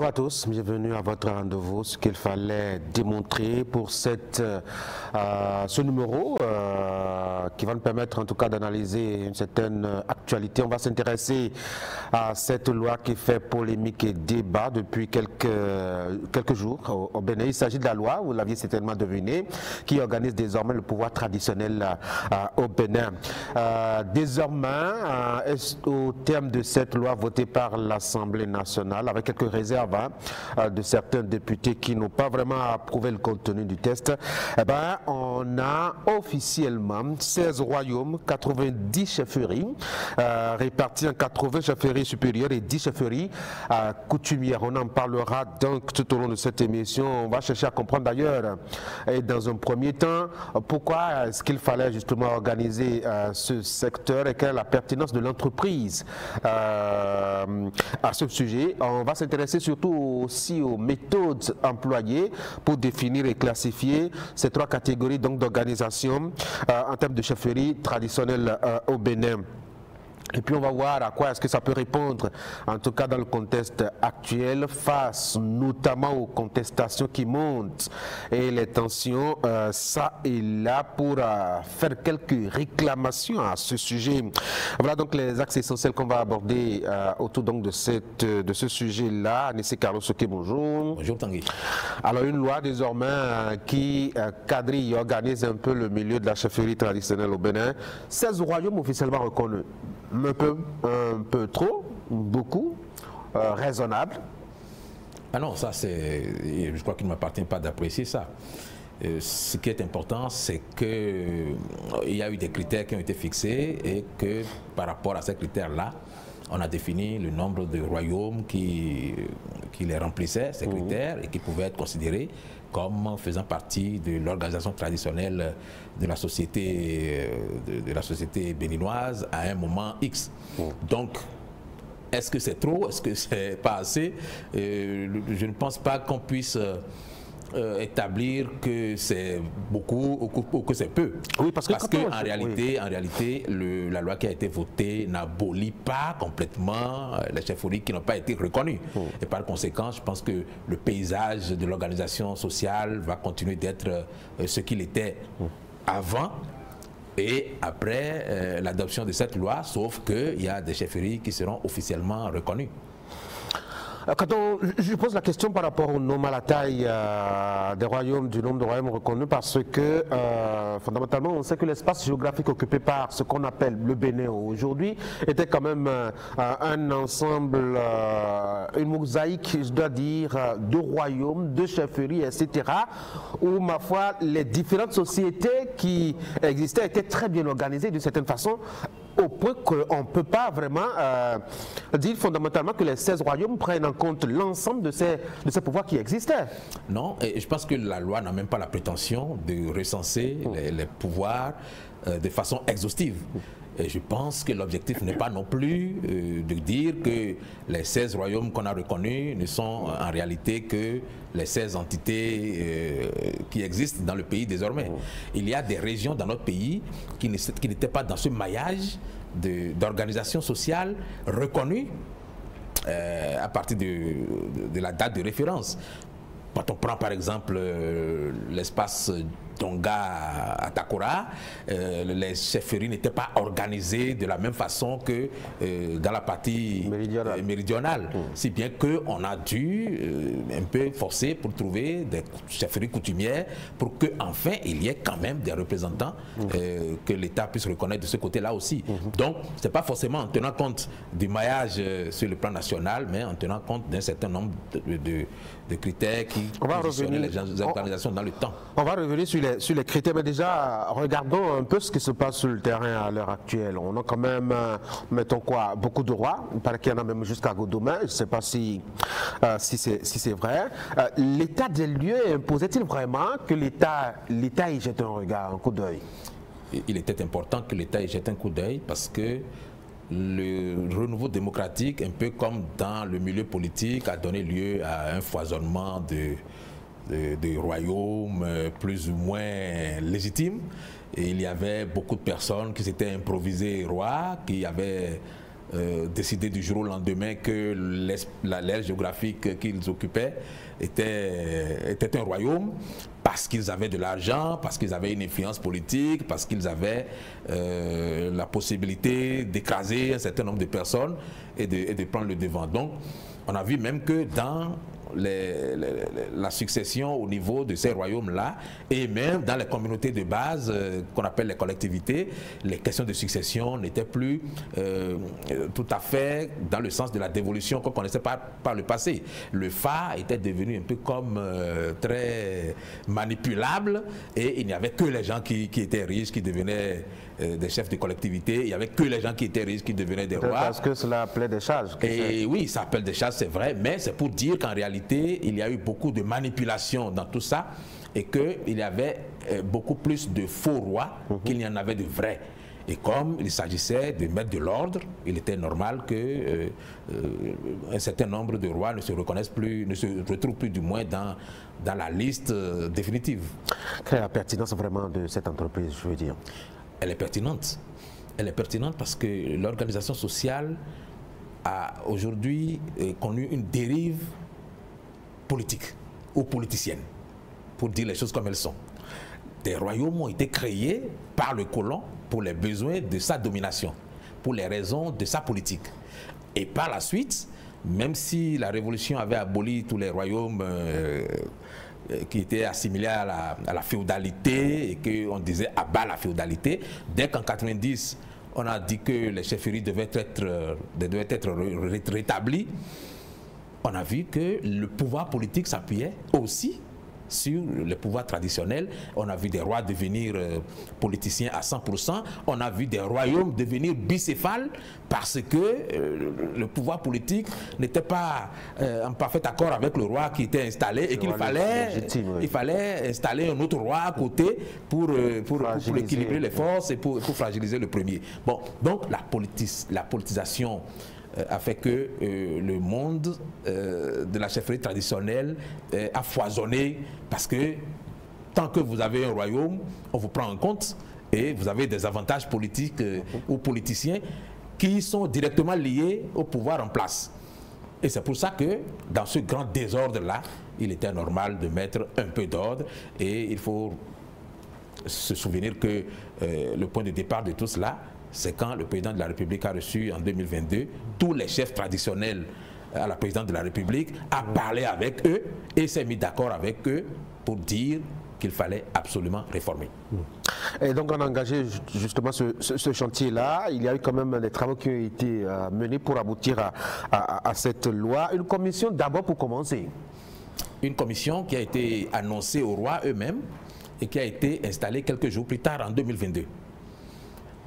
à tous, bienvenue à votre rendez-vous. Ce qu'il fallait démontrer pour ce numéro qui va nous permettre en tout cas d'analyser une certaine actualité. On va s'intéresser à cette loi qui fait polémique et débat depuis quelques jours au Bénin. Il s'agit de la loi, vous l'aviez certainement deviné, qui organise désormais le pouvoir traditionnel au Bénin. Désormais, au terme de cette loi votée par l'Assemblée nationale, avec quelques réserves de certains députés qui n'ont pas vraiment approuvé le contenu du texte, on a officiellement 16 royaumes, 90 chefferies, répartis en 80 chefferies supérieures et 10 chefferies coutumières. On en parlera donc tout au long de cette émission. On va chercher à comprendre d'ailleurs, et dans un premier temps, pourquoi est-ce qu'il fallait justement organiser ce secteur et quelle est la pertinence de l'entreprise à ce sujet. On va s'intéresser surtout aussi aux méthodes employées pour définir et classifier ces trois catégories d'organisation en termes de chefferie traditionnelle au Bénin. Et puis on va voir à quoi est-ce que ça peut répondre, en tout cas dans le contexte actuel, face notamment aux contestations qui montent et les tensions, ça et là, pour faire quelques réclamations à ce sujet. Voilà donc les axes essentiels qu'on va aborder autour donc de ce sujet-là. Anissé Carlos Soké, bonjour. Bonjour Tanguy. Alors une loi désormais qui quadrille et organise un peu le milieu de la chefferie traditionnelle au Bénin. 16 royaumes officiellement reconnus. Un peu trop, beaucoup, raisonnable. Ah non, ça c'est, je crois qu'il ne m'appartient pas d'apprécier ça. Ce qui est important, c'est qu'il y a eu des critères qui ont été fixés et que par rapport à ces critères-là, on a défini le nombre de royaumes qui les remplissaient, ces critères, et qui pouvaient être considérés comme faisant partie de l'organisation traditionnelle de la société, béninoise à un moment X. Donc, est-ce que c'est trop? Est-ce que c'est pas assez? Je ne pense pas qu'on puisse établir que c'est beaucoup ou que c'est peu. Oui, parce qu'en réalité, la loi qui a été votée n'abolit pas complètement les chefferies qui n'ont pas été reconnues. Et par conséquent, je pense que le paysage de l'organisation sociale va continuer d'être ce qu'il était avant et après l'adoption de cette loi, sauf qu'il y a des chefferies qui seront officiellement reconnues. Je pose la question par rapport au nombre, à la taille des royaumes, du nombre de royaumes reconnus, parce que fondamentalement, on sait que l'espace géographique occupé par ce qu'on appelle le Bénin aujourd'hui était quand même un ensemble, une mosaïque, je dois dire, de royaumes, de chefferies, etc., où, ma foi, les différentes sociétés qui existaient étaient très bien organisées d'une certaine façon, au point qu'on ne peut pas vraiment dire fondamentalement que les 16 royaumes prennent en compte l'ensemble de ces pouvoirs qui existaient. Non, et je pense que la loi n'a même pas la prétention de recenser les pouvoirs de façon exhaustive. Et je pense que l'objectif n'est pas non plus de dire que les 16 royaumes qu'on a reconnus ne sont en réalité que les 16 entités qui existent dans le pays désormais. Il y a des régions dans notre pays qui n'étaient pas dans ce maillage d'organisation sociale reconnue à partir de la date de référence. Quand on prend par exemple l'espace Tonga à Takora, les chefferies n'étaient pas organisées de la même façon que dans la partie méridionale. Si bien qu'on a dû un peu forcer pour trouver des chefferies coutumières pour qu'enfin il y ait quand même des représentants que l'État puisse reconnaître de ce côté-là aussi. Donc, ce n'est pas forcément en tenant compte du maillage sur le plan national, mais en tenant compte d'un certain nombre de critères qui positionnent les organisations dans le temps. On va revenir sur les critères, mais déjà, regardons un peu ce qui se passe sur le terrain à l'heure actuelle. On a quand même, mettons quoi, beaucoup de rois. Il paraît qu'il y en a même jusqu'à Godomain. Je ne sais pas si c'est vrai. L'état des lieux imposait-il vraiment que l'État y jette un regard, un coup d'œil? Il était important que l'État y jette un coup d'œil parce que le renouveau démocratique, un peu comme dans le milieu politique, a donné lieu à un foisonnement de royaumes plus ou moins légitimes. Et il y avait beaucoup de personnes qui s'étaient improvisées rois, qui avaient décider du jour au lendemain que l'aire géographique qu'ils occupaient était un royaume parce qu'ils avaient de l'argent, parce qu'ils avaient une influence politique, parce qu'ils avaient la possibilité d'écraser un certain nombre de personnes et de prendre le devant. Donc, on a vu même que dans la succession au niveau de ces royaumes-là et même dans les communautés de base qu'on appelle les collectivités, les questions de succession n'étaient plus tout à fait dans le sens de la dévolution qu'on connaissait par le passé. Le Fa était devenu un peu comme très manipulable et il n'y avait que les gens qui étaient riches qui devenaient des chefs de collectivité, il n'y avait que les gens qui étaient riches qui devenaient des rois. Parce que cela appelait des charges. Et oui, ça appelle des charges, c'est vrai, mais c'est pour dire qu'en réalité, il y a eu beaucoup de manipulation dans tout ça et qu'il y avait beaucoup plus de faux rois qu'il n'y en avait de vrais. Et comme il s'agissait de mettre de l'ordre, il était normal que un certain nombre de rois ne se reconnaissent plus, ne se retrouvent plus du moins dans la liste définitive. Quelle est la pertinence vraiment de cette entreprise, je veux dire? Elle est pertinente. Elle est pertinente parce que l'organisation sociale a aujourd'hui connu une dérive politique ou politicienne, pour dire les choses comme elles sont. Des royaumes ont été créés par le colon pour les besoins de sa domination, pour les raisons de sa politique. Et par la suite, même si la Révolution avait aboli tous les royaumes qui étaient assimilés à la féodalité et qu'on disait abat la féodalité, dès qu'en 90, on a dit que les chefferies devaient être rétablies, on a vu que le pouvoir politique s'appuyait aussi sur les pouvoirs traditionnels. On a vu des rois devenir politiciens à 100%. On a vu des royaumes devenir bicéphales parce que le pouvoir politique n'était pas en parfait accord avec le roi qui était installé et qu'il fallait installer un autre roi à côté pour équilibrer les forces et pour fragiliser le premier. Bon, donc la politisation a fait que le monde de la chefferie traditionnelle a foisonné parce que tant que vous avez un royaume, on vous prend en compte et vous avez des avantages politiques ou politiciens qui sont directement liés au pouvoir en place. Et c'est pour ça que dans ce grand désordre-là, il était normal de mettre un peu d'ordre et il faut se souvenir que le point de départ de tout cela, c'est quand le président de la République a reçu en 2022 tous les chefs traditionnels à la présidence de la République, a parlé avec eux et s'est mis d'accord avec eux pour dire qu'il fallait absolument réformer. Et donc on a engagé justement ce chantier-là. Il y a eu quand même des travaux qui ont été menés pour aboutir à cette loi. Une commission d'abord pour commencer. Une commission qui a été annoncée aux rois eux-mêmes et qui a été installée quelques jours plus tard en 2022.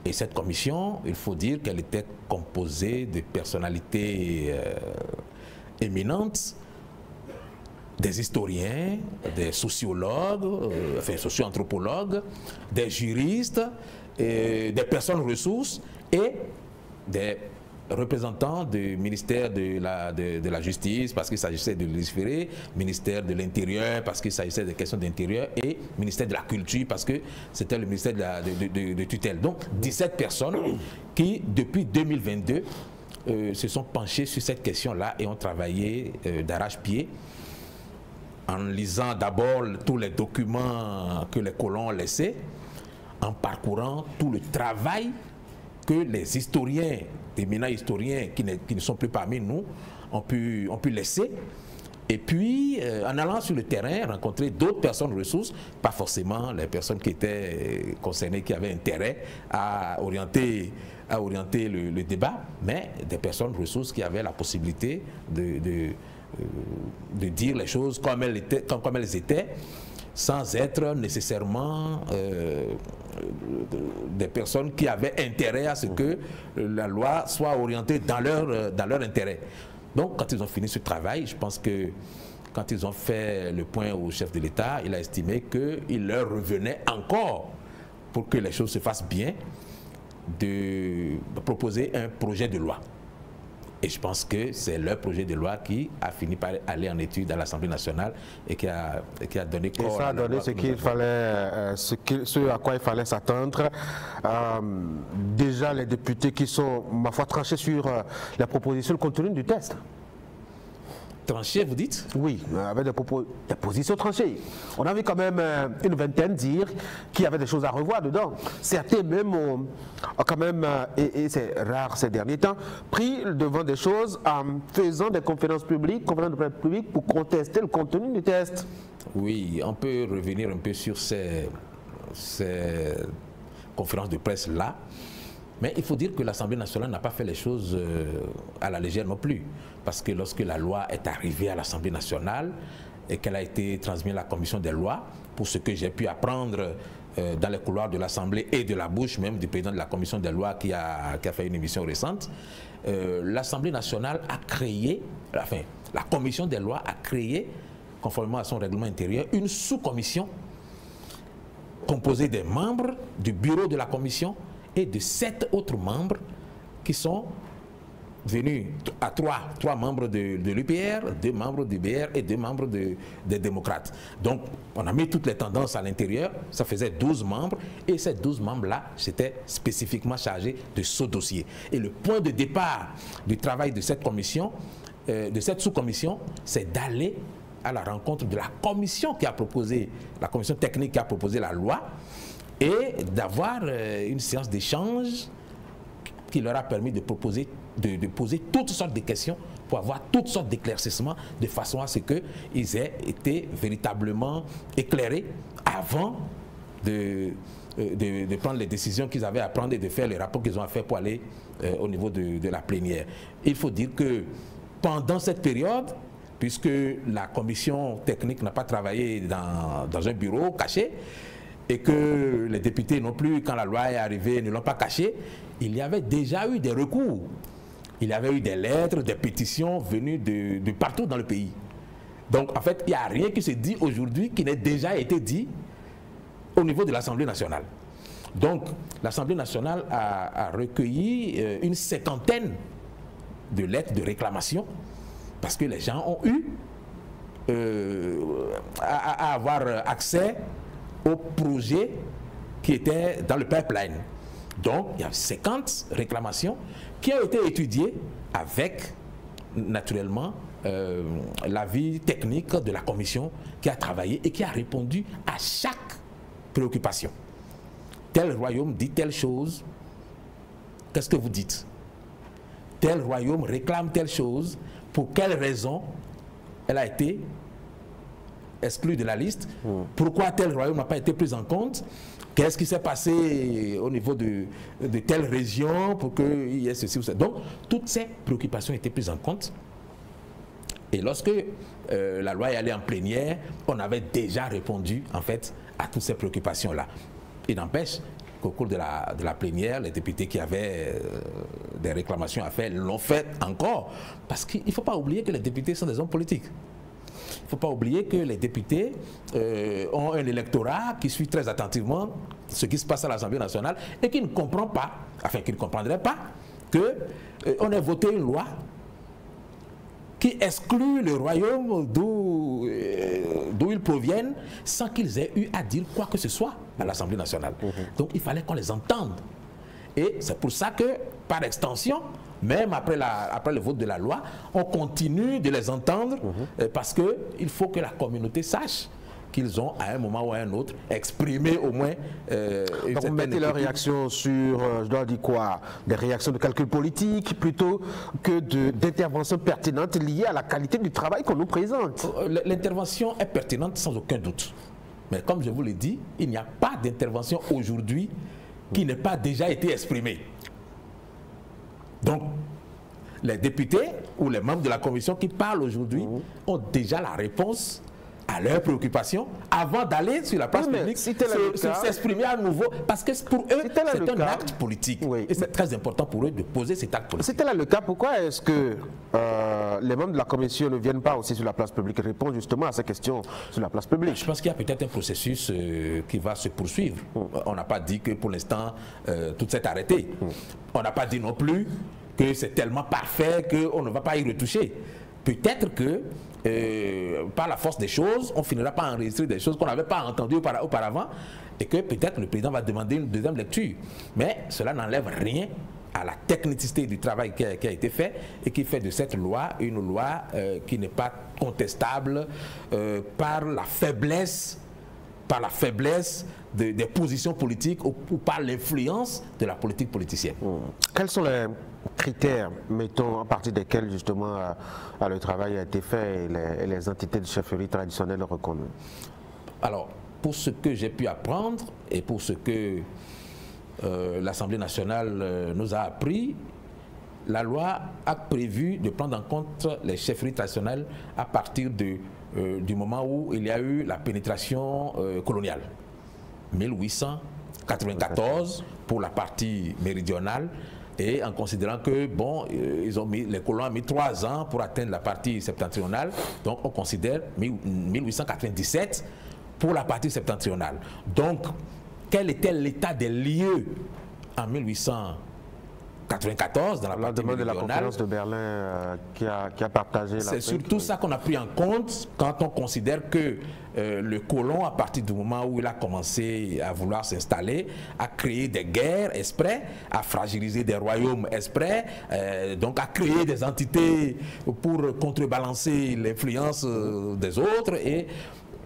Et cette commission, il faut dire qu'elle était composée de personnalités éminentes, des historiens, des sociologues, enfin socio-anthropologues, des juristes, des personnes ressources et des représentants du ministère de la Justice parce qu'il s'agissait de légiférer, ministère de l'Intérieur parce qu'il s'agissait des questions d'intérieur et ministère de la Culture parce que c'était le ministère de tutelle. Donc 17 personnes qui depuis 2022 se sont penchées sur cette question-là et ont travaillé d'arrache-pied en lisant d'abord tous les documents que les colons ont laissés, en parcourant tout le travail que les historiens, d'éminents historiens qui ne sont plus parmi nous, ont pu laisser. Et puis, en allant sur le terrain, rencontrer d'autres personnes ressources, pas forcément les personnes qui étaient concernées, qui avaient intérêt à orienter le débat, mais des personnes ressources qui avaient la possibilité de dire les choses comme elles étaient, sans être nécessairement des personnes qui avaient intérêt à ce que la loi soit orientée dans leur intérêt. Donc, quand ils ont fini ce travail, je pense que quand ils ont fait le point au chef de l'État, il a estimé qu'il leur revenait encore, pour que les choses se fassent bien, de proposer un projet de loi Et je pense que c'est leur projet de loi qui a fini par aller en étude à l'Assemblée nationale et qui a donné corps. Et ça a donné ce qu'il fallait, ce à quoi il fallait s'attendre. Déjà les députés qui sont, ma foi, tranchés sur la proposition, le contenu du test. Tranché, vous dites? Oui, avec des positions tranchées. On a vu quand même une vingtaine dire qu'il y avait des choses à revoir dedans. Certains même ont quand même, et c'est rare ces derniers temps, pris devant des choses en faisant des conférences publiques pour contester le contenu du test. Oui, on peut revenir un peu sur ces conférences de presse-là. Mais il faut dire que l'Assemblée nationale n'a pas fait les choses à la légère non plus. Parce que lorsque la loi est arrivée à l'Assemblée nationale et qu'elle a été transmise à la commission des lois, pour ce que j'ai pu apprendre dans les couloirs de l'Assemblée et de la bouche même du président de la commission des lois qui a fait une émission récente, l'Assemblée nationale a créé, enfin, la commission des lois a créé, conformément à son règlement intérieur, une sous-commission composée des membres du bureau de la commission et de 7 autres membres qui sont venus à 3 membres de l'UPR, 2 membres du BR et 2 membres des démocrates. Donc, on a mis toutes les tendances à l'intérieur, ça faisait 12 membres, et ces 12 membres-là, c'était spécifiquement chargé de ce dossier. Et le point de départ du travail de cette commission, de cette sous-commission, c'est d'aller à la rencontre de la commission qui a proposé, la commission technique qui a proposé la loi, et d'avoir une séance d'échange qui leur a permis de poser toutes sortes de questions pour avoir toutes sortes d'éclaircissements de façon à ce qu'ils aient été véritablement éclairés avant de prendre les décisions qu'ils avaient à prendre et de faire les rapports qu'ils ont à faire pour aller au niveau de la plénière. Il faut dire que pendant cette période, puisque la commission technique n'a pas travaillé dans un bureau caché, et que les députés non plus, quand la loi est arrivée, ne l'ont pas caché, il y avait déjà eu des recours. Il y avait eu des lettres, des pétitions venues de partout dans le pays. Donc, en fait, il n'y a rien qui se dit aujourd'hui qui n'ait déjà été dit au niveau de l'Assemblée nationale. Donc, l'Assemblée nationale a recueilli une 50aine de lettres de réclamation parce que les gens ont eu à avoir accès aux projets qui étaient dans le pipeline. Donc, il y a 50 réclamations qui ont été étudiées avec, naturellement, l'avis technique de la commission qui a travaillé et qui a répondu à chaque préoccupation. Tel royaume dit telle chose, qu'est-ce que vous dites? Tel royaume réclame telle chose, pour quelle raison elle a été exclu de la liste, pourquoi tel royaume n'a pas été pris en compte, qu'est-ce qui s'est passé au niveau de telle région pour qu'il y ait ceci ou ça. Donc, toutes ces préoccupations étaient prises en compte. Et lorsque la loi est allée en plénière, on avait déjà répondu, en fait, à toutes ces préoccupations-là. Il n'empêche qu'au cours de la plénière, les députés qui avaient des réclamations à faire l'ont fait encore. Parce qu'il ne faut pas oublier que les députés sont des hommes politiques. Il ne faut pas oublier que les députés ont un électorat qui suit très attentivement ce qui se passe à l'Assemblée nationale et qui ne comprend pas, enfin qui ne comprendrait pas qu'on ait voté une loi qui exclut le royaume d'où ils proviennent sans qu'ils aient eu à dire quoi que ce soit à l'Assemblée nationale. Donc il fallait qu'on les entende. Et c'est pour ça que, par extension, même après le vote de la loi, on continue de les entendre parce qu'il faut que la communauté sache qu'ils ont, à un moment ou à un autre, exprimé au moins une donc, vous mettez leur réaction sur, je dois dire quoi, des réactions de calcul politique plutôt que d'interventions pertinentes liées à la qualité du travail qu'on nous présente. L'intervention est pertinente sans aucun doute. Mais comme je vous l'ai dit, il n'y a pas d'intervention aujourd'hui qui n'ait pas déjà été exprimée. Donc, les députés ou les membres de la commission qui parlent aujourd'hui ont déjà la réponse à leurs préoccupations avant d'aller sur la place publique, s'exprimer à nouveau, parce que pour eux, c'est un acte politique. Et c'est très important pour eux de poser cet acte politique. C'était là le cas, pourquoi est-ce que les membres de la commission ne viennent pas aussi sur la place publique et répondent justement à ces questions sur la place publique? Je pense qu'il y a peut-être un processus qui va se poursuivre. On n'a pas dit que pour l'instant, tout s'est arrêté. On n'a pas dit non plus que c'est tellement parfait qu'on ne va pas y retoucher. Peut-être que par la force des choses, on finira par enregistrer des choses qu'on n'avait pas entendues auparavant et que peut-être le président va demander une deuxième lecture. Mais cela n'enlève rien à la technicité du travail qui a été fait et qui fait de cette loi une loi qui n'est pas contestable par la faiblesse des positions politiques ou par l'influence de la politique politicienne. Quels sont les critères, mettons, à partir desquels justement le travail a été fait et les entités de chefferie traditionnelles reconnues? Alors, pour ce que j'ai pu apprendre et pour ce que l'Assemblée nationale nous a appris, la loi a prévu de prendre en compte les chefferies traditionnelles à partir du moment où il y a eu la pénétration coloniale. 1894 pour la partie méridionale, et en considérant que bon, les colons ont mis 3 ans pour atteindre la partie septentrionale, donc on considère 1897 pour la partie septentrionale. Donc, quel était l'état des lieux en 1894 dans la partie demande de la méridionale? conférence de Berlin qui a partagé la... C'est surtout ça qu'on a pris en compte quand on considère que le colon, à partir du moment où il a commencé à vouloir s'installer, a créé des guerres exprès, a fragilisé des royaumes exprès, donc a créé des entités pour contrebalancer l'influence des autres et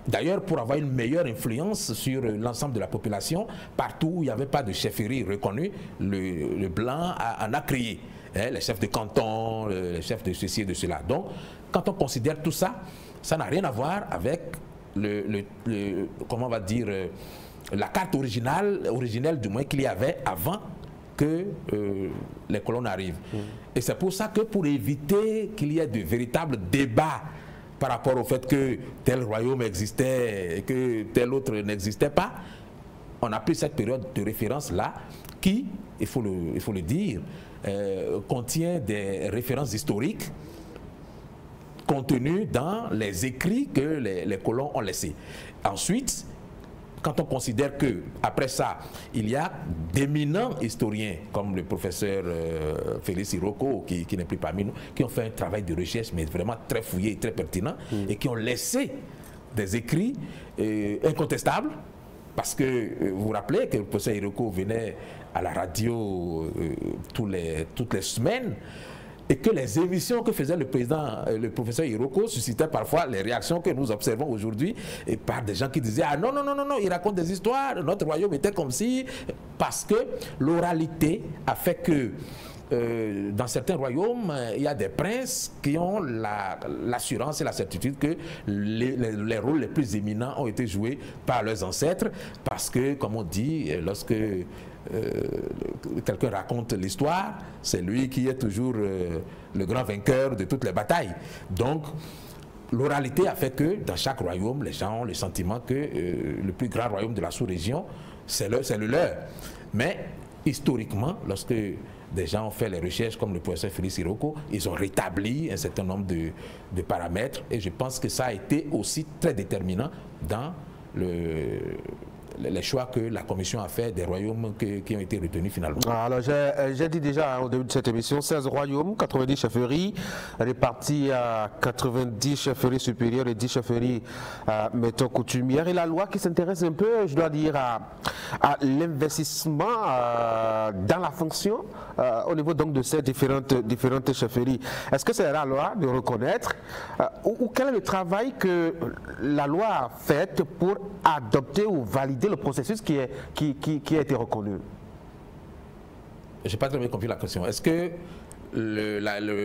d'ailleurs, pour avoir une meilleure influence sur l'ensemble de la population, partout où il n'y avait pas de chefferie reconnue, le blanc en a créé. Les chefs de canton, les chefs de ceci et de cela. Donc, quand on considère tout ça, ça n'a rien à voir avec comment on va dire, la carte originelle du moins qu'il y avait avant que les colons arrivent. Et c'est pour ça que pour éviter qu'il y ait de véritables débats par rapport au fait que tel royaume existait et que tel autre n'existait pas, on a pris cette période de référence-là qui, il faut le dire, contient des références historiques contenues dans les écrits que les colons ont laissés. Ensuite, quand on considère que après ça, il y a d'éminents historiens comme le professeur Félix Iroko, qui n'est plus parmi nous, qui ont fait un travail de recherche, mais vraiment très fouillé et très pertinent, et qui ont laissé des écrits incontestables, parce que vous vous rappelez que le professeur Iroko venait à la radio toutes les semaines, et que les émissions que faisait le professeur Iroko suscitaient parfois les réactions que nous observons aujourd'hui et par des gens qui disaient « Ah non, non, non, non, il raconte des histoires, notre royaume était comme si… » Parce que l'oralité a fait que dans certains royaumes, il y a des princes qui ont l'assurance et la certitude que les rôles les plus éminents ont été joués par leurs ancêtres parce que, comme on dit, lorsque quelqu'un raconte l'histoire, c'est lui qui est toujours le grand vainqueur de toutes les batailles. Donc, l'oralité a fait que dans chaque royaume, les gens ont le sentiment que le plus grand royaume de la sous-région, c'est le leur. Mais historiquement, lorsque des gens ont fait les recherches comme le professeur Félix Iroko, ils ont rétabli un certain nombre de paramètres et je pense que ça a été aussi très déterminant dans les choix que la commission a fait des royaumes qui ont été retenus finalement. Alors j'ai dit déjà au début de cette émission, 16 royaumes, 90 chefferies, répartis à 90 chefferies supérieures et 10 chefferies, mettons, coutumières. Et la loi qui s'intéresse un peu, je dois dire, à l'investissement dans la fonction au niveau donc de ces différentes chefferies. Est-ce que c'est la loi de reconnaître ou quel est le travail que la loi a fait pour adopter ou valider le processus qui a été reconnu? Je n'ai pas très bien compris la question. Est-ce que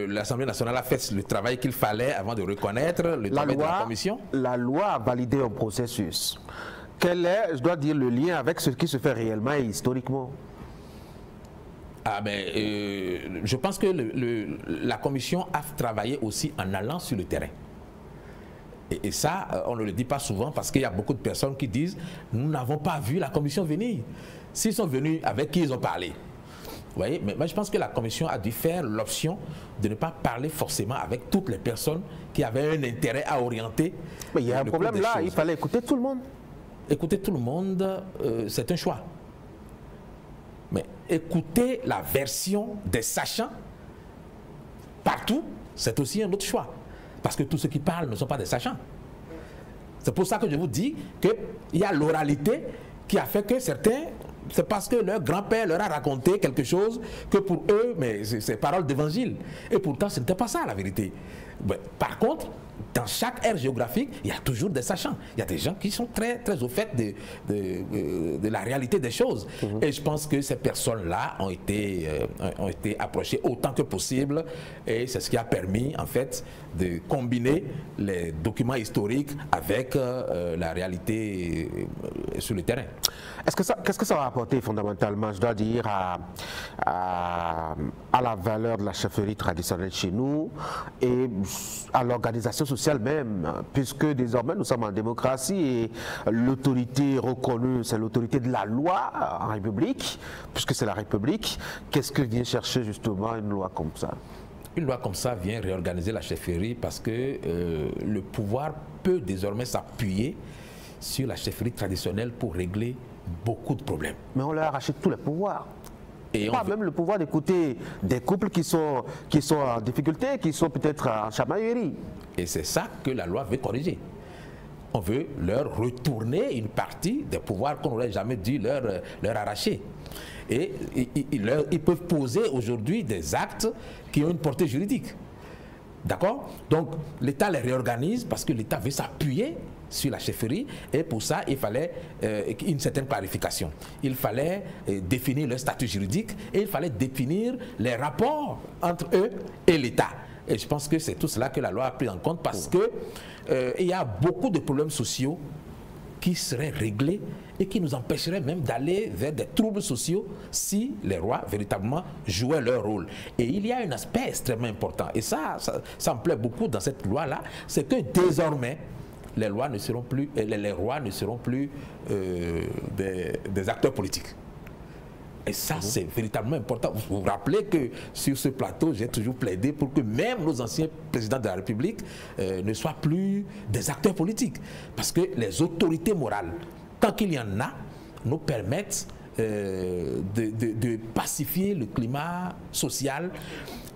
l'Assemblée nationale a fait le travail qu'il fallait avant de reconnaître le travail de la commission? La loi a validé un processus. Quel est, je dois dire, le lien avec ce qui se fait réellement et historiquement? Ah ben, je pense que la commission a travaillé aussi en allant sur le terrain. Et ça, on ne le dit pas souvent parce qu'il y a beaucoup de personnes qui disent « Nous n'avons pas vu la commission venir. » S'ils sont venus, avec qui ils ont parlé? Vous voyez, mais moi je pense que la commission a dû faire l'option de ne pas parler forcément avec toutes les personnes qui avaient un intérêt à orienter. Mais il y a un problème là, il fallait écouter tout le monde. Écouter tout le monde, c'est un choix. Mais écouter la version des sachants partout, c'est aussi un autre choix. Parce que tous ceux qui parlent ne sont pas des sachants. C'est pour ça que je vous dis qu'il y a l'oralité qui a fait que certains, c'est parce que leur grand-père leur a raconté quelque chose que pour eux, mais c'est parole d'évangile. Et pourtant, ce n'était pas ça la vérité. Par contre, dans chaque aire géographique, il y a toujours des sachants. Il y a des gens qui sont très au fait de la réalité des choses. Et je pense que ces personnes-là ont été approchées autant que possible. Et c'est ce qui a permis, en fait, de combiner les documents historiques avec la réalité sur le terrain. Qu'est-ce que ça va apporter fondamentalement, je dois dire, à la valeur de la chefferie traditionnelle chez nous et à l'organisation sociale même, puisque désormais nous sommes en démocratie et l'autorité reconnue, c'est l'autorité de la loi en République, puisque c'est la République. Qu'est-ce que vient chercher justement une loi comme ça? Une loi comme ça vient réorganiser la chefferie parce que le pouvoir peut désormais s'appuyer sur la chefferie traditionnelle pour régler beaucoup de problèmes. Mais on leur a arraché tous les pouvoirs. Et pas même le pouvoir d'écouter des couples qui sont en difficulté, qui sont peut-être en chamaillerie. Et c'est ça que la loi veut corriger. On veut leur retourner une partie des pouvoirs qu'on n'aurait jamais dû leur arracher. Et ils peuvent poser aujourd'hui des actes qui ont une portée juridique. D'accord? Donc l'État les réorganise parce que l'État veut s'appuyer sur la chefferie et pour ça il fallait une certaine clarification. Il fallait définir leur statut juridique et il fallait définir les rapports entre eux et l'État. Et je pense que c'est tout cela que la loi a pris en compte parce que il y a beaucoup de problèmes sociaux qui seraient réglés et qui nous empêcheraient même d'aller vers des troubles sociaux si les rois véritablement jouaient leur rôle. Et il y a un aspect extrêmement important et ça me plaît beaucoup dans cette loi-là, c'est que désormais les rois ne seront plus des acteurs politiques. Et ça, c'est véritablement important. Vous vous rappelez que sur ce plateau, j'ai toujours plaidé pour que même nos anciens présidents de la République ne soient plus des acteurs politiques. Parce que les autorités morales, tant qu'il y en a, nous permettent de pacifier le climat social.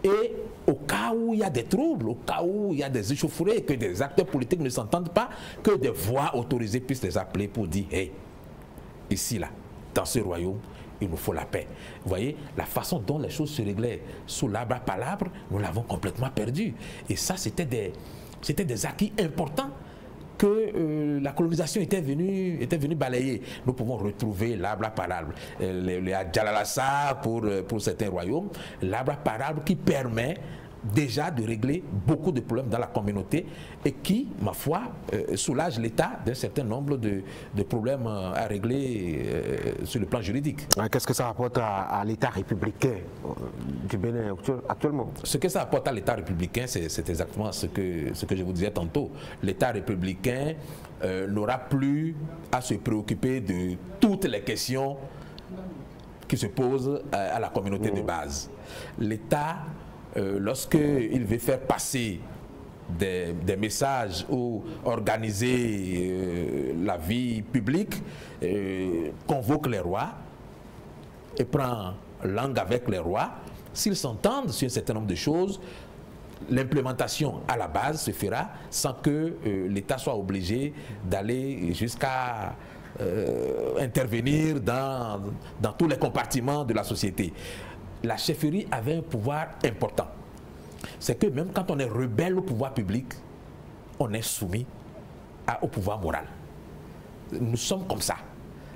Et au cas où il y a des troubles, au cas où il y a des échauffourées, que des acteurs politiques ne s'entendent pas, que des voix autorisées puissent les appeler pour dire « Hey, ici, là, dans ce royaume, il nous faut la paix. » Vous voyez, la façon dont les choses se réglaient sous l'arbre à palabre, nous l'avons complètement perdu. Et ça, c'était des acquis importants que la colonisation était venue balayer. Nous pouvons retrouver l'arbre à palabre, les Adjalalassa pour certains royaumes, l'arbre à palabre qui permet déjà de régler beaucoup de problèmes dans la communauté et qui, ma foi, soulage l'État d'un certain nombre de problèmes à régler sur le plan juridique. Qu'est-ce que ça apporte à l'État républicain du Bénin actuellement? Ce que ça apporte à l'État républicain, c'est exactement ce que je vous disais tantôt. L'État républicain n'aura plus à se préoccuper de toutes les questions qui se posent à la communauté de base. L'État, lorsqu'il veut faire passer des messages ou organiser la vie publique, convoque les rois et prend langue avec les rois. S'ils s'entendent sur un certain nombre de choses, l'implémentation à la base se fera sans que l'État soit obligé d'aller jusqu'à intervenir dans tous les compartiments de la société. La chefferie avait un pouvoir important. C'est que même quand on est rebelle au pouvoir public, on est soumis au pouvoir moral. Nous sommes comme ça.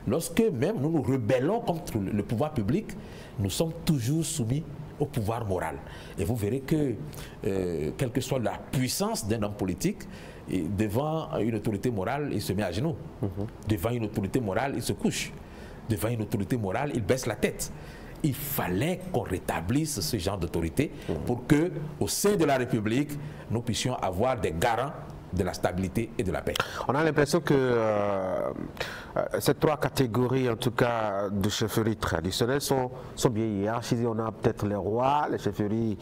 Lorsque même nous nous rebellons contre le pouvoir public, nous sommes toujours soumis au pouvoir moral. Et vous verrez que, quelle que soit la puissance d'un homme politique, devant une autorité morale, il se met à genoux. Devant une autorité morale, il se couche. Devant une autorité morale, il baisse la tête. Il fallait qu'on rétablisse ce genre d'autorité pour que, au sein de la République, nous puissions avoir des garants de la stabilité et de la paix. On a l'impression que ces trois catégories, en tout cas, de chefferies traditionnelles sont bien hiérarchisées. On a peut-être les rois, les chefferies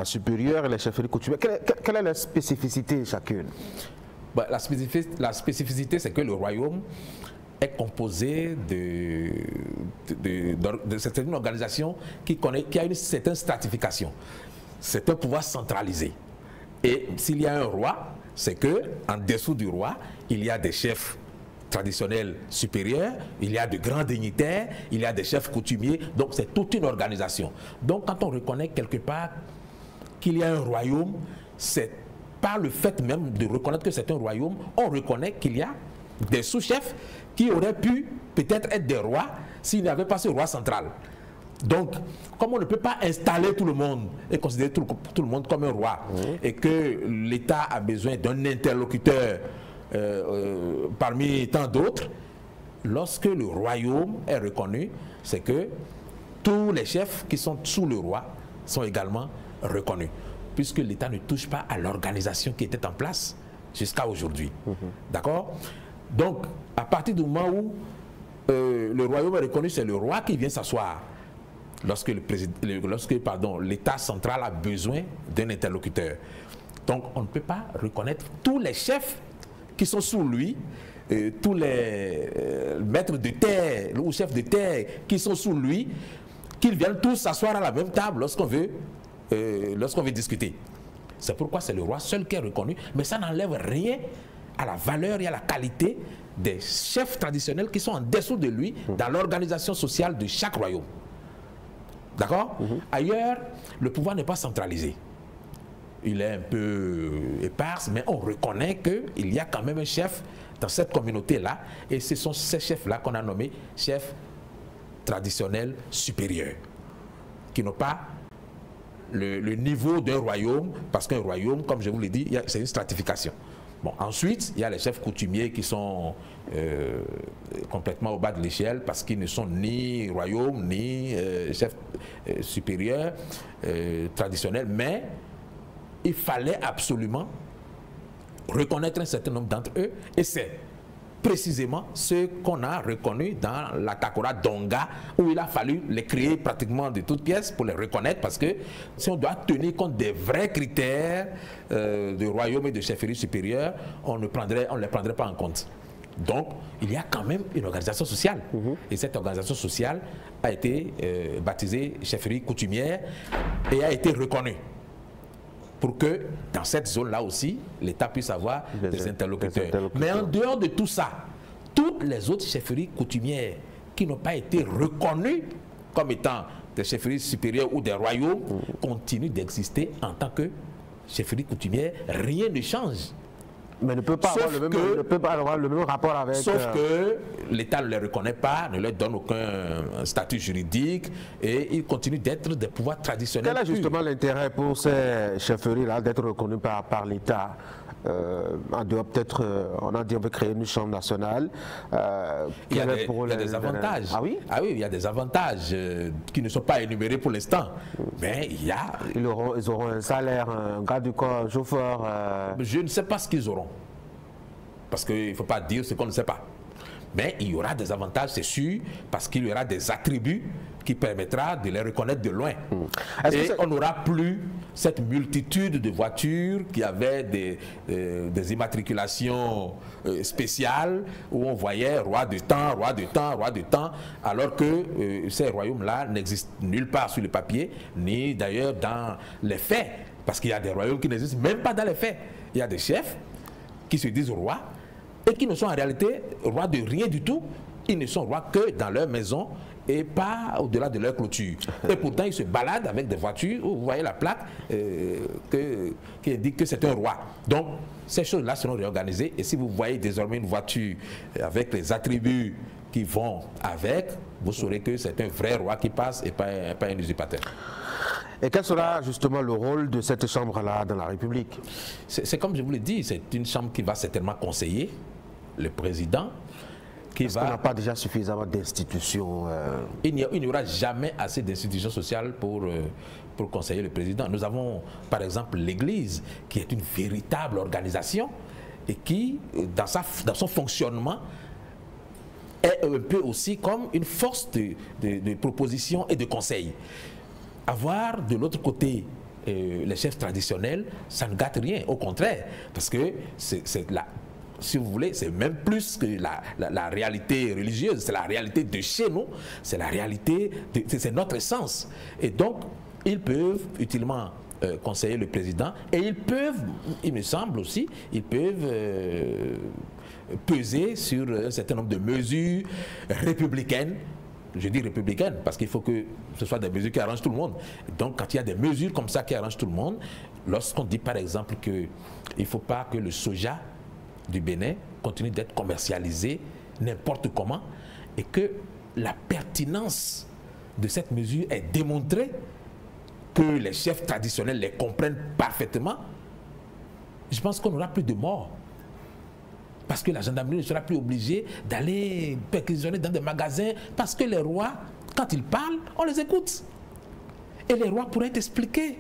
supérieures et les chefferies coutumières. Quelle est la spécificité chacune? La spécificité, c'est que le royaume est composé de certaines organisations qui a une certaine stratification. c'est un pouvoir centralisé. Et s'il y a un roi, c'est que en dessous du roi, il y a des chefs traditionnels supérieurs, il y a de grands dignitaires, il y a des chefs coutumiers, donc c'est toute une organisation. Donc quand on reconnaît quelque part qu'il y a un royaume, c'est par le fait même de reconnaître que c'est un royaume, on reconnaît qu'il y a des sous-chefs qui auraient pu peut-être être des rois s'il n'y avait pas ce roi central. Donc, comme on ne peut pas installer tout le monde et considérer tout le monde comme un roi, et que l'État a besoin d'un interlocuteur parmi tant d'autres, lorsque le royaume est reconnu, c'est que tous les chefs qui sont sous le roi sont également reconnus, puisque l'État ne touche pas à l'organisation qui était en place jusqu'à aujourd'hui. D'accord? Donc, à partir du moment où le royaume est reconnu, c'est le roi qui vient s'asseoir lorsque l'État central a besoin d'un interlocuteur. Donc, on ne peut pas reconnaître tous les chefs qui sont sous lui, tous les maîtres de terre ou chefs de terre qui sont sous lui, qu'ils viennent tous s'asseoir à la même table lorsqu'on veut discuter. C'est pourquoi c'est le roi seul qui est reconnu, mais ça n'enlève rien à la valeur et à la qualité des chefs traditionnels qui sont en dessous de lui dans l'organisation sociale de chaque royaume. D'accord? Ailleurs, le pouvoir n'est pas centralisé. Il est un peu éparse, mais on reconnaît qu'il y a quand même un chef dans cette communauté-là, et ce sont ces chefs-là qu'on a nommés chefs traditionnels supérieurs, qui n'ont pas le niveau d'un royaume, parce qu'un royaume, comme je vous l'ai dit, c'est une stratification. Bon, ensuite, il y a les chefs coutumiers qui sont complètement au bas de l'échelle parce qu'ils ne sont ni royaume, ni chefs supérieurs traditionnels, mais il fallait absolument reconnaître un certain nombre d'entre eux, et c'est précisément ce qu'on a reconnu dans la Kakora Donga, où il a fallu les créer pratiquement de toutes pièces pour les reconnaître, parce que si on doit tenir compte des vrais critères de royaume et de chefferie supérieure, on ne les prendrait pas en compte. Donc, il y a quand même une organisation sociale. Et cette organisation sociale a été baptisée chefferie coutumière et a été reconnue, pour que dans cette zone-là aussi, l'État puisse avoir des interlocuteurs. Mais en dehors de tout ça, toutes les autres chefferies coutumières qui n'ont pas été reconnues comme étant des chefferies supérieures ou des royaumes continuent d'exister en tant que chefferies coutumières. Rien ne change. Mais ne peut pas avoir le même rapport avec... Sauf que l'État ne les reconnaît pas, ne leur donne aucun statut juridique, et ils continuent d'être des pouvoirs traditionnels. Quel est justement l'intérêt pour ces chefferies-là d'être reconnues par l'État? En dehors, peut-être, on a dit on veut créer une chambre nationale. Il y a des avantages. Ah oui? Ah oui, il y a des avantages qui ne sont pas énumérés pour l'instant. Mais il y a... Ils auront un salaire, un garde du corps, un chauffeur. Je ne sais pas ce qu'ils auront. Parce qu'il ne faut pas dire ce qu'on ne sait pas. Mais il y aura des avantages, c'est sûr, parce qu'il y aura des attributs qui permettra de les reconnaître de loin. Et on n'aura plus cette multitude de voitures qui avaient des immatriculations spéciales, où on voyait roi de temps, roi de temps, roi de temps, alors que ces royaumes-là n'existent nulle part sur le papier, ni d'ailleurs dans les faits, parce qu'il y a des royaumes qui n'existent même pas dans les faits. Il y a des chefs qui se disent rois et qui ne sont en réalité rois de rien du tout. Ils ne sont rois que dans leur maison et pas au-delà de leur clôture. Et pourtant, ils se baladent avec des voitures où vous voyez la plaque qui indique que c'est un roi. Donc, ces choses-là seront réorganisées. Et si vous voyez désormais une voiture avec les attributs qui vont avec, vous saurez que c'est un vrai roi qui passe et pas un usurpateur. Et quel sera justement le rôle de cette chambre-là dans la République? C'est comme je vous l'ai dit, c'est une chambre qui va certainement conseiller le président. Est-ce qu'on n'a pas déjà suffisamment d'institutions? Il n'y aura jamais assez d'institutions sociales pour conseiller le président. Nous avons par exemple l'Église, qui est une véritable organisation et qui, dans son fonctionnement, est un peu aussi comme une force de proposition et de conseil. Avoir de l'autre côté les chefs traditionnels, ça ne gâte rien, au contraire, parce que c'est la... Si vous voulez, c'est même plus que la réalité religieuse, c'est la réalité de chez nous, c'est la réalité, c'est notre essence. Et donc, ils peuvent utilement conseiller le président et ils peuvent, il me semble aussi, ils peuvent peser sur un certain nombre de mesures républicaines. Je dis républicaines parce qu'il faut que ce soit des mesures qui arrangent tout le monde. Donc quand il y a des mesures comme ça qui arrangent tout le monde, lorsqu'on dit par exemple qu'il ne faut pas que le soja du Bénin continue d'être commercialisé n'importe comment et que la pertinence de cette mesure est démontrée, que les chefs traditionnels les comprennent parfaitement, je pense qu'on n'aura plus de morts. Parce que la gendarmerie ne sera plus obligée d'aller perquisitionner dans des magasins, parce que les rois, quand ils parlent, on les écoute. Et les rois pourraient expliquer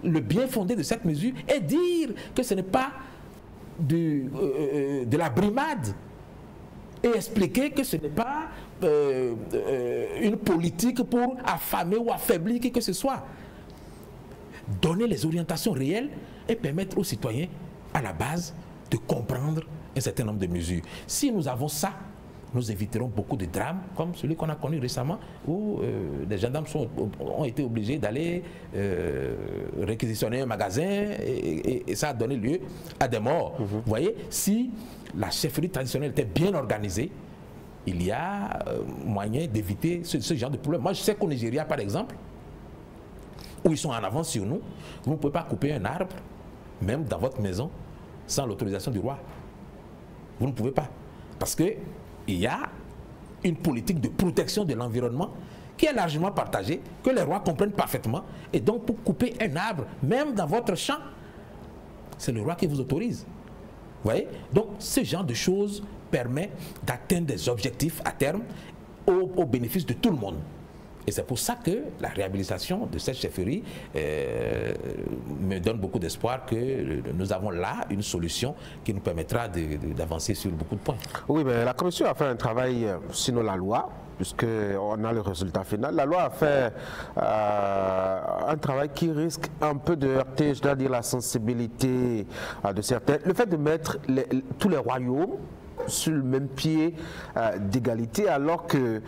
le bien fondé de cette mesure et dire que ce n'est pas de la brimade, et expliquer que ce n'est pas une politique pour affamer ou affaiblir qui que ce soit. Donner les orientations réelles et permettre aux citoyens, à la base, de comprendre un certain nombre de mesures. Si nous avons ça, nous éviterons beaucoup de drames, comme celui qu'on a connu récemment, où les gendarmes ont été obligés d'aller réquisitionner un magasin et ça a donné lieu à des morts. Vous voyez, si la chefferie traditionnelle était bien organisée, il y a moyen d'éviter ce genre de problème. Moi, je sais qu'au Nigeria, par exemple, où ils sont en avance sur nous, vous ne pouvez pas couper un arbre, même dans votre maison, sans l'autorisation du roi. Vous ne pouvez pas. Parce qu'il y a une politique de protection de l'environnement qui est largement partagée, que les rois comprennent parfaitement. Et donc, pour couper un arbre, même dans votre champ, c'est le roi qui vous autorise. Vous voyez? Donc, ce genre de choses permet d'atteindre des objectifs à terme au bénéfice de tout le monde. Et c'est pour ça que la réhabilitation de cette chefferie me donne beaucoup d'espoir que nous avons là une solution qui nous permettra d'avancer sur beaucoup de points. Oui, mais la Commission a fait un travail, sinon la loi, puisqu'on a le résultat final. La loi a fait un travail qui risque un peu de heurter, je dois dire, la sensibilité de certains. Le fait de mettre tous les royaumes sur le même pied d'égalité, alors que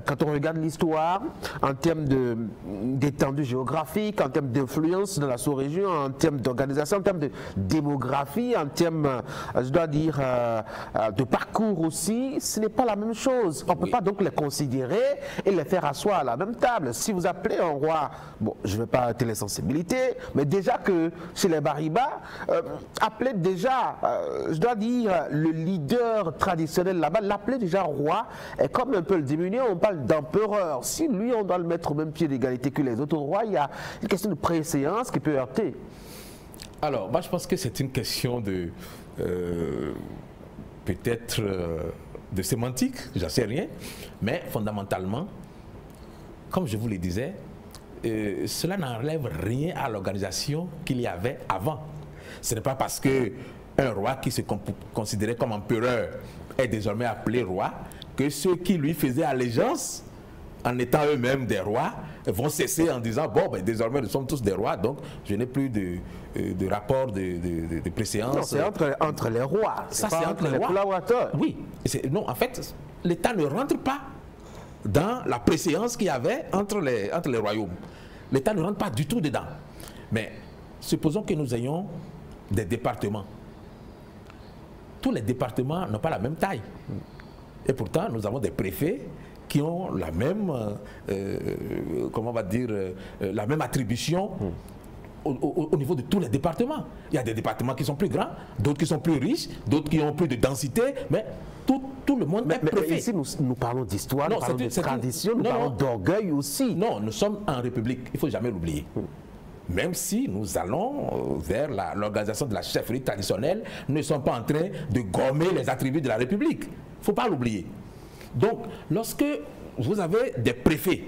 quand on regarde l'histoire en termes d'étendue géographique, en termes d'influence dans la sous-région, en termes d'organisation, en termes de démographie, en termes, je dois dire, de parcours aussi, ce n'est pas la même chose. On ne peut pas donc les considérer et les faire asseoir à la même table. Si vous appelez un roi, bon, je ne vais pas arrêter les sensibilités, mais déjà que chez les Bariba, appelez déjà, je dois dire, le leader traditionnel là-bas, l'appeler déjà roi est comme un peu le diminuer, on parle d'empereur. Si lui, on doit le mettre au même pied d'égalité que les autres rois, il y a une question de préséance qui peut heurter. Alors, moi je pense que c'est une question de peut-être de sémantique, j'en sais rien, mais fondamentalement, comme je vous le disais, cela n'enlève rien à l'organisation qu'il y avait avant. Ce n'est pas parce que un roi qui se considérait comme empereur est désormais appelé roi, que ceux qui lui faisaient allégeance, en étant eux-mêmes des rois, vont cesser en disant, bon, ben, désormais nous sommes tous des rois, donc je n'ai plus de rapport de préséance. Non, c'est entre les rois, ça c'est entre les collaborateurs. Oui, non, en fait, l'État ne rentre pas dans la préséance qu'il y avait entre les royaumes. L'État ne rentre pas du tout dedans. Mais supposons que nous ayons des départements. Tous les départements n'ont pas la même taille. Et pourtant, nous avons des préfets qui ont la même, comment on va dire, la même attribution au niveau de tous les départements. Il y a des départements qui sont plus grands, d'autres qui sont plus riches, d'autres qui ont plus de densité, mais tout le monde est préfet. Mais ici, nous parlons d'histoire, nous parlons de tradition, nous parlons d'orgueil aussi. Non, nous sommes en République, il ne faut jamais l'oublier. Même si nous allons vers l'organisation de la chefferie traditionnelle, nous ne sommes pas en train de gommer les attributs de la République. Il ne faut pas l'oublier. Donc, lorsque vous avez des préfets,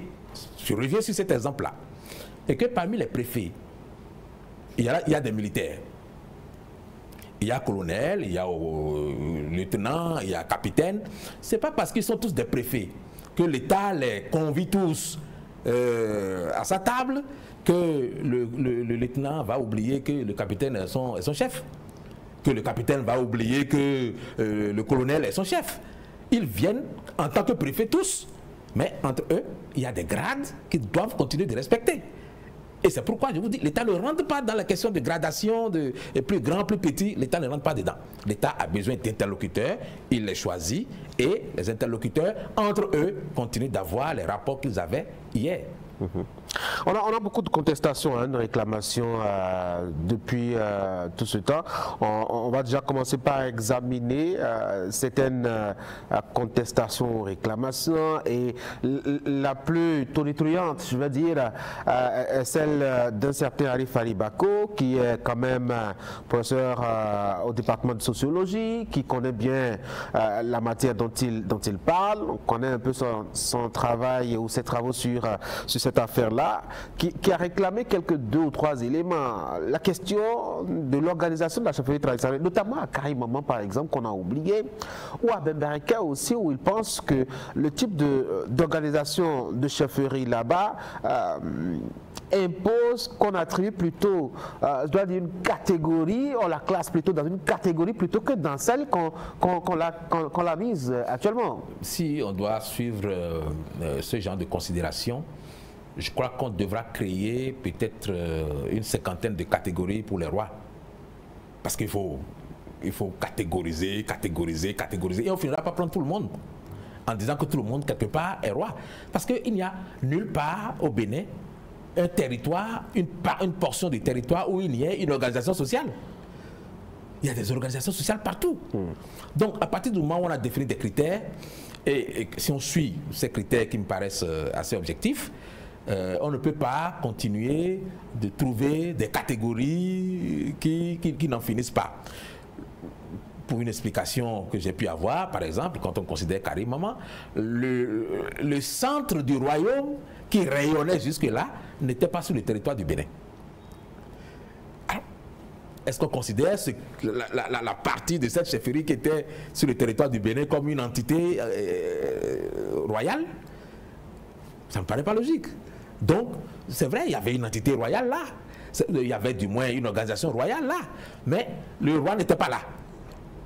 je reviens sur cet exemple-là, et que parmi les préfets, il y a des militaires, il y a colonel, il y a lieutenant, il y a capitaine, ce n'est pas parce qu'ils sont tous des préfets que l'État les convie tous à sa table, que le lieutenant va oublier que le capitaine est son chef, que le capitaine va oublier que le colonel est son chef. Ils viennent en tant que préfets tous, mais entre eux, il y a des grades qu'ils doivent continuer de respecter. Et c'est pourquoi je vous dis, l'État ne rentre pas dans la question de gradation, de plus grand, plus petit, l'État ne rentre pas dedans. L'État a besoin d'interlocuteurs, il les choisit et les interlocuteurs, entre eux, continuent d'avoir les rapports qu'ils avaient hier. On a beaucoup de contestations, de réclamations depuis tout ce temps. On va déjà commencer par examiner certaines contestations, réclamations, et la plus tonitruante, je veux dire, est celle d'un certain Arif Ali Bako, qui est quand même professeur au département de sociologie, qui connaît bien la matière dont il parle. On connaît un peu son travail ou ses travaux sur cette affaire-là, qui a réclamé quelques 2 ou 3 éléments. La question de l'organisation de la chefferie traditionnelle, notamment à Karim Maman par exemple, qu'on a oublié, ou à Bembereka aussi, où il pense que le type d'organisation de chefferie là-bas impose qu'on attribue plutôt, je dois dire, une catégorie, on la classe plutôt dans une catégorie plutôt que dans celle qu'on l'a mise actuellement. Si on doit suivre ce genre de considération, je crois qu'on devra créer peut-être une 50aine de catégories pour les rois. Parce qu'il faut catégoriser, et on finira par prendre tout le monde en disant que tout le monde, quelque part, est roi. Parce qu'il n'y a nulle part au Bénin un territoire, une portion du territoire où il y ait une organisation sociale. Il y a des organisations sociales partout. Donc, à partir du moment où on a défini des critères, et si on suit ces critères qui me paraissent assez objectifs, on ne peut pas continuer de trouver des catégories qui n'en finissent pas. Pour une explication que j'ai pu avoir, par exemple, quand on considère Karim Maman, le centre du royaume qui rayonnait jusque-là n'était pas sur le territoire du Bénin. Est-ce qu'on considère la partie de cette chefferie qui était sur le territoire du Bénin comme une entité royale? Ça ne me paraît pas logique. Donc, c'est vrai, il y avait une entité royale là. Il y avait du moins une organisation royale là. Mais le roi n'était pas là.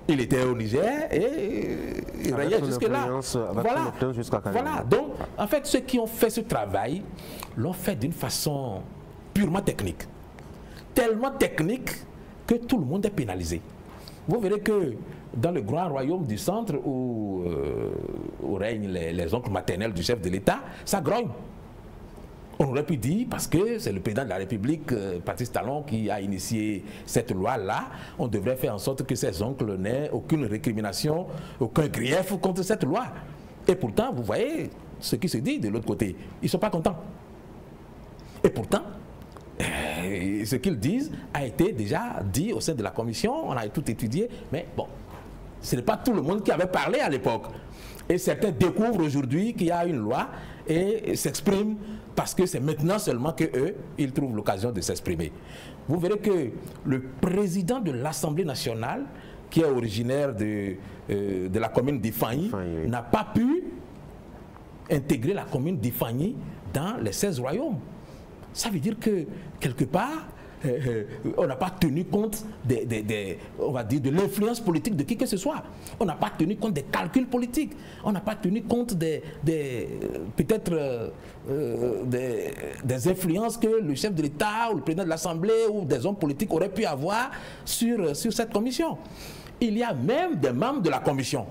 Il était au Niger et il rayait jusque-là. Voilà. Donc, en fait, ceux qui ont fait ce travail l'ont fait d'une façon purement technique. Tellement technique que tout le monde est pénalisé. Vous verrez que dans le grand royaume du centre où règnent les oncles maternels du chef de l'État, ça grogne. On aurait pu dire, parce que c'est le président de la République, Patrice Talon, qui a initié cette loi-là, on devrait faire en sorte que ses oncles n'aient aucune récrimination, aucun grief contre cette loi. Et pourtant, vous voyez ce qui se dit de l'autre côté. Ils ne sont pas contents. Et pourtant, ce qu'ils disent a été déjà dit au sein de la commission, on a tout étudié, mais bon, ce n'est pas tout le monde qui avait parlé à l'époque. Et certains découvrent aujourd'hui qu'il y a une loi et s'expriment parce que c'est maintenant seulement qu'eux, ils trouvent l'occasion de s'exprimer. Vous verrez que le président de l'Assemblée nationale, qui est originaire de la commune d'Ifani, n'a pas pu intégrer la commune d'Ifani dans les 16 royaumes. Ça veut dire que, quelque part, on n'a pas tenu compte on va dire, de l'influence politique de qui que ce soit. On n'a pas tenu compte des calculs politiques. On n'a pas tenu compte peut-être des influences que le chef de l'État ou le président de l'Assemblée ou des hommes politiques auraient pu avoir sur cette commission. Il y a même des membres de la commission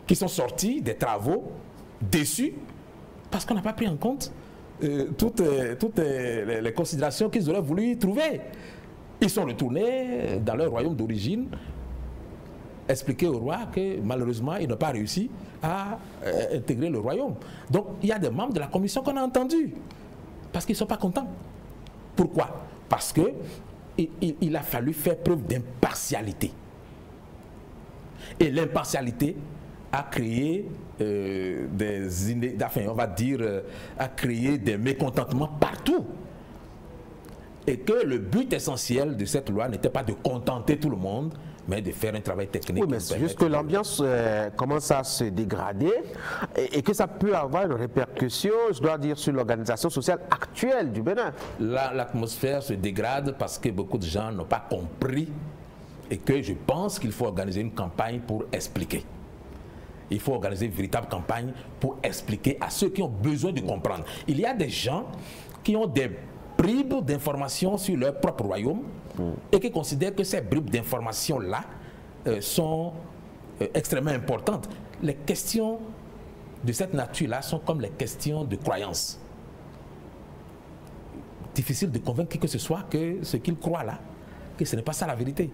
qui sont sortis des travaux déçus parce qu'on n'a pas pris en compte toutes les considérations qu'ils auraient voulu y trouver. Ils sont retournés dans leur royaume d'origine, expliquer au roi que malheureusement il n'a pas réussi à intégrer le royaume. Donc il y a des membres de la commission qu'on a entendus parce qu'ils ne sont pas contents. Pourquoi? Parce qu'il a fallu faire preuve d'impartialité. Et l'impartialité a créé on va dire, a créé des mécontentements partout. Et que le but essentiel de cette loi n'était pas de contenter tout le monde, mais de faire un travail technique. Oui, mais c'est juste que l'ambiance commence à se dégrader et que ça peut avoir une répercussion, je dois dire, sur l'organisation sociale actuelle du Bénin. L'atmosphère se dégrade parce que beaucoup de gens n'ont pas compris et que je pense qu'il faut organiser une campagne pour expliquer. Il faut organiser une véritable campagne pour expliquer à ceux qui ont besoin de comprendre. Il y a des gens qui ont des bribes d'informations sur leur propre royaume et qui considèrent que ces bribes d'informations-là sont extrêmement importantes. Les questions de cette nature-là sont comme les questions de croyance. Difficile de convaincre qui que ce soit que ce qu'il croit là, que ce n'est pas ça la vérité.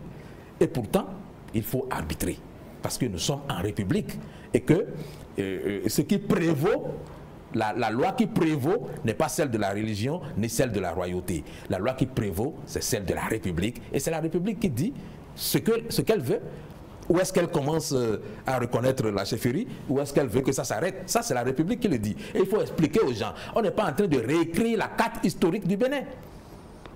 Et pourtant, il faut arbitrer. Parce que nous sommes en République et que ce qui prévaut, la loi qui prévaut n'est pas celle de la religion ni celle de la royauté. La loi qui prévaut, c'est celle de la République. Et c'est la République qui dit ce qu'elle veut. Où est-ce qu'elle commence à reconnaître la chefferie? Où est-ce qu'elle veut que ça s'arrête? Ça, c'est la République qui le dit. Et il faut expliquer aux gens. On n'est pas en train de réécrire la carte historique du Bénin.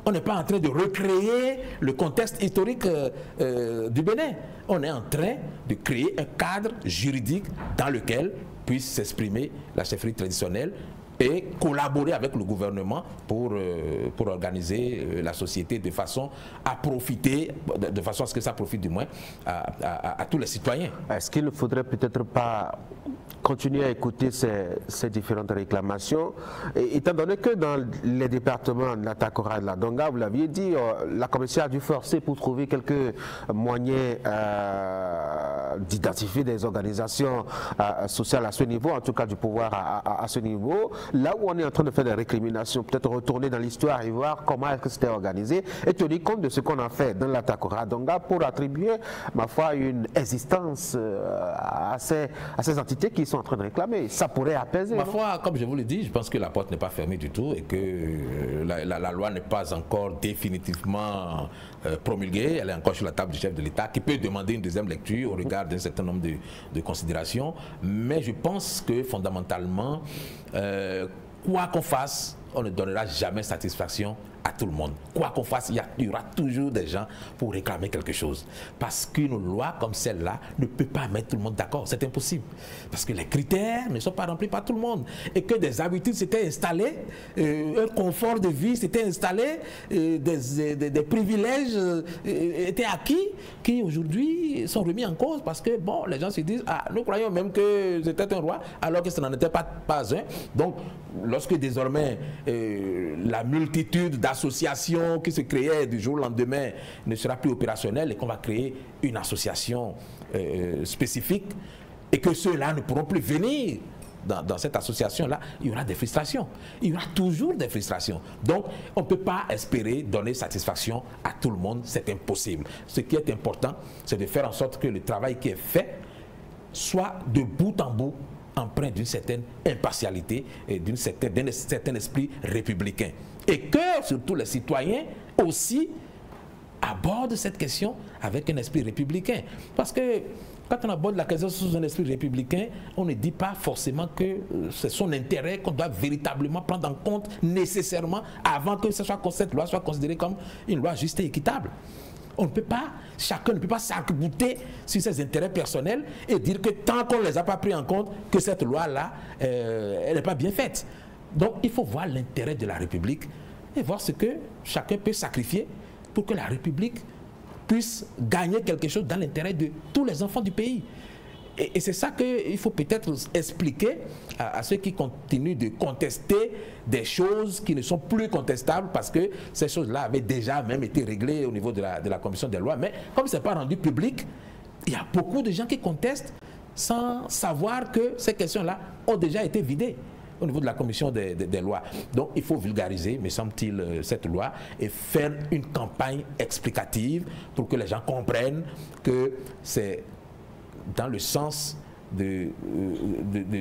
On n'est pas en train de recréer le contexte historique du Bénin. On est en train de créer un cadre juridique dans lequel puisse s'exprimer la chefferie traditionnelle et collaborer avec le gouvernement pour organiser la société de façon à profiter, de façon à ce que ça profite du moins à tous les citoyens. Est-ce qu'il ne faudrait peut-être pas continuer à écouter ces différentes réclamations, et étant donné que dans les départements de la Takora et de la Donga, vous l'aviez dit, la commission a dû forcer pour trouver quelques moyens d'identifier des organisations sociales à ce niveau, en tout cas du pouvoir à ce niveau. Là où on est en train de faire des récriminations, peut-être retourner dans l'histoire et voir comment est-ce que c'était organisé et tenir compte de ce qu'on a fait dans la Takora Donga pour attribuer, ma foi, une existence à ces entités qui sont en train de réclamer. Ça pourrait apaiser. Ma foi, comme je vous l'ai dit, je pense que la porte n'est pas fermée du tout et que la loi n'est pas encore définitivement promulguée. Elle est encore sur la table du chef de l'État qui peut demander une deuxième lecture au regard d'un certain nombre de considérations. Mais je pense que fondamentalement, quoi qu'on fasse, on ne donnera jamais satisfaction à tout le monde. Quoi qu'on fasse, il y aura toujours des gens pour réclamer quelque chose. Parce qu'une loi comme celle-là ne peut pas mettre tout le monde d'accord. C'est impossible. Parce que les critères ne sont pas remplis par tout le monde. Et que des habitudes s'étaient installées, un confort de vie s'était installé, des privilèges étaient acquis qui aujourd'hui sont remis en cause parce que bon, les gens se disent, ah, nous croyons même que c'était un roi alors que ce n'en était pas un. Donc, lorsque désormais la multitude d'associations qui se créaient du jour au lendemain ne sera plus opérationnelle et qu'on va créer une association spécifique et que ceux-là ne pourront plus venir dans cette association-là, il y aura des frustrations. Il y aura toujours des frustrations. Donc, on ne peut pas espérer donner satisfaction à tout le monde, c'est impossible. Ce qui est important, c'est de faire en sorte que le travail qui est fait soit de bout en bout empreint d'une certaine impartialité et d'un certain esprit républicain. Et que, surtout, les citoyens aussi abordent cette question avec un esprit républicain. Parce que quand on aborde la question sous un esprit républicain, on ne dit pas forcément que c'est son intérêt qu'on doit véritablement prendre en compte nécessairement avant que cette loi soit considérée comme une loi juste et équitable. On ne peut pas, chacun ne peut pas s'arc-bouter sur ses intérêts personnels et dire que tant qu'on ne les a pas pris en compte, que cette loi-là, elle n'est pas bien faite. Donc il faut voir l'intérêt de la République et voir ce que chacun peut sacrifier pour que la République puisse gagner quelque chose dans l'intérêt de tous les enfants du pays. Et c'est ça qu'il faut peut-être expliquer à ceux qui continuent de contester des choses qui ne sont plus contestables parce que ces choses-là avaient déjà même été réglées au niveau de la commission des lois. Mais comme ce n'est pas rendu public, il y a beaucoup de gens qui contestent sans savoir que ces questions-là ont déjà été vidées au niveau de la commission des lois. Donc il faut vulgariser, me semble-t-il, cette loi et faire une campagne explicative pour que les gens comprennent que c'est dans le sens de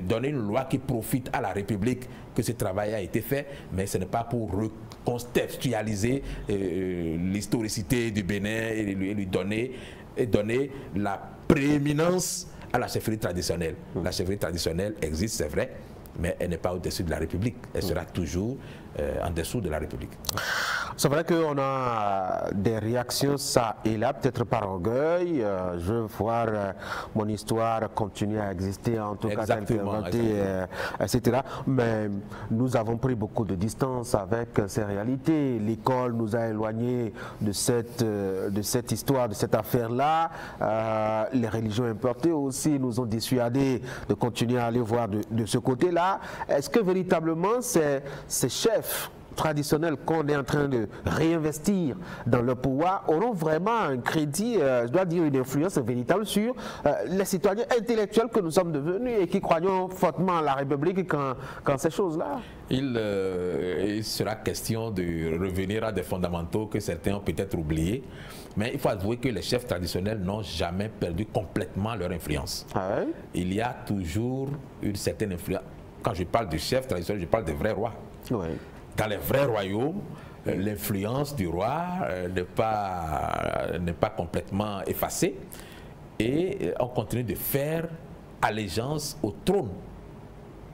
donner une loi qui profite à la République que ce travail a été fait, mais ce n'est pas pour recontextualiser l'historicité du Bénin et lui donner la prééminence à la chefferie traditionnelle. La chefferie traditionnelle existe, c'est vrai, mais elle n'est pas au-dessus de la République. Elle sera toujours en dessous de la République. C'est vrai qu'on a des réactions ça et là, peut-être par orgueil. Je veux voir mon histoire continuer à exister, en tout cas, etc. Mais nous avons pris beaucoup de distance avec ces réalités. L'école nous a éloignés de cette histoire, de cette affaire-là. Les religions importées aussi nous ont dissuadés de continuer à aller voir de ce côté-là. Est-ce que véritablement ces chefs traditionnels qu'on est en train de réinvestir dans le pouvoir auront vraiment un crédit, je dois dire une influence véritable sur les citoyens intellectuels que nous sommes devenus et qui croyons fortement à la République quand ces choses-là. Il sera question de revenir à des fondamentaux que certains ont peut-être oubliés, mais il faut avouer que les chefs traditionnels n'ont jamais perdu complètement leur influence. Ah ouais? Il y a toujours une certaine influence. Quand je parle de chefs traditionnels, je parle des vrais rois. Ouais. Dans les vrais royaumes, l'influence du roi n'est pas complètement effacée et on continue de faire allégeance au trône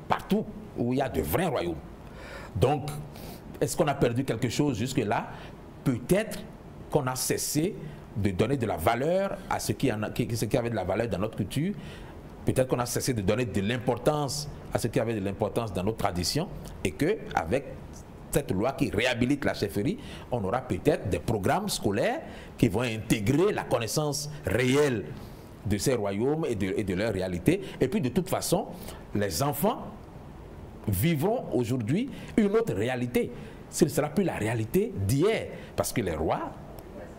partout où il y a de vrais royaumes. Donc, est-ce qu'on a perdu quelque chose jusque-là? Peut-être qu'on a cessé de donner de la valeur à ce qui avait de la valeur dans notre culture. Peut-être qu'on a cessé de donner de l'importance à ce qui avait de l'importance dans notre tradition et qu'avec cette loi qui réhabilite la chefferie, on aura peut-être des programmes scolaires qui vont intégrer la connaissance réelle de ces royaumes et de leur réalité. Et puis de toute façon, les enfants vivront aujourd'hui une autre réalité. Ce ne sera plus la réalité d'hier, parce que les rois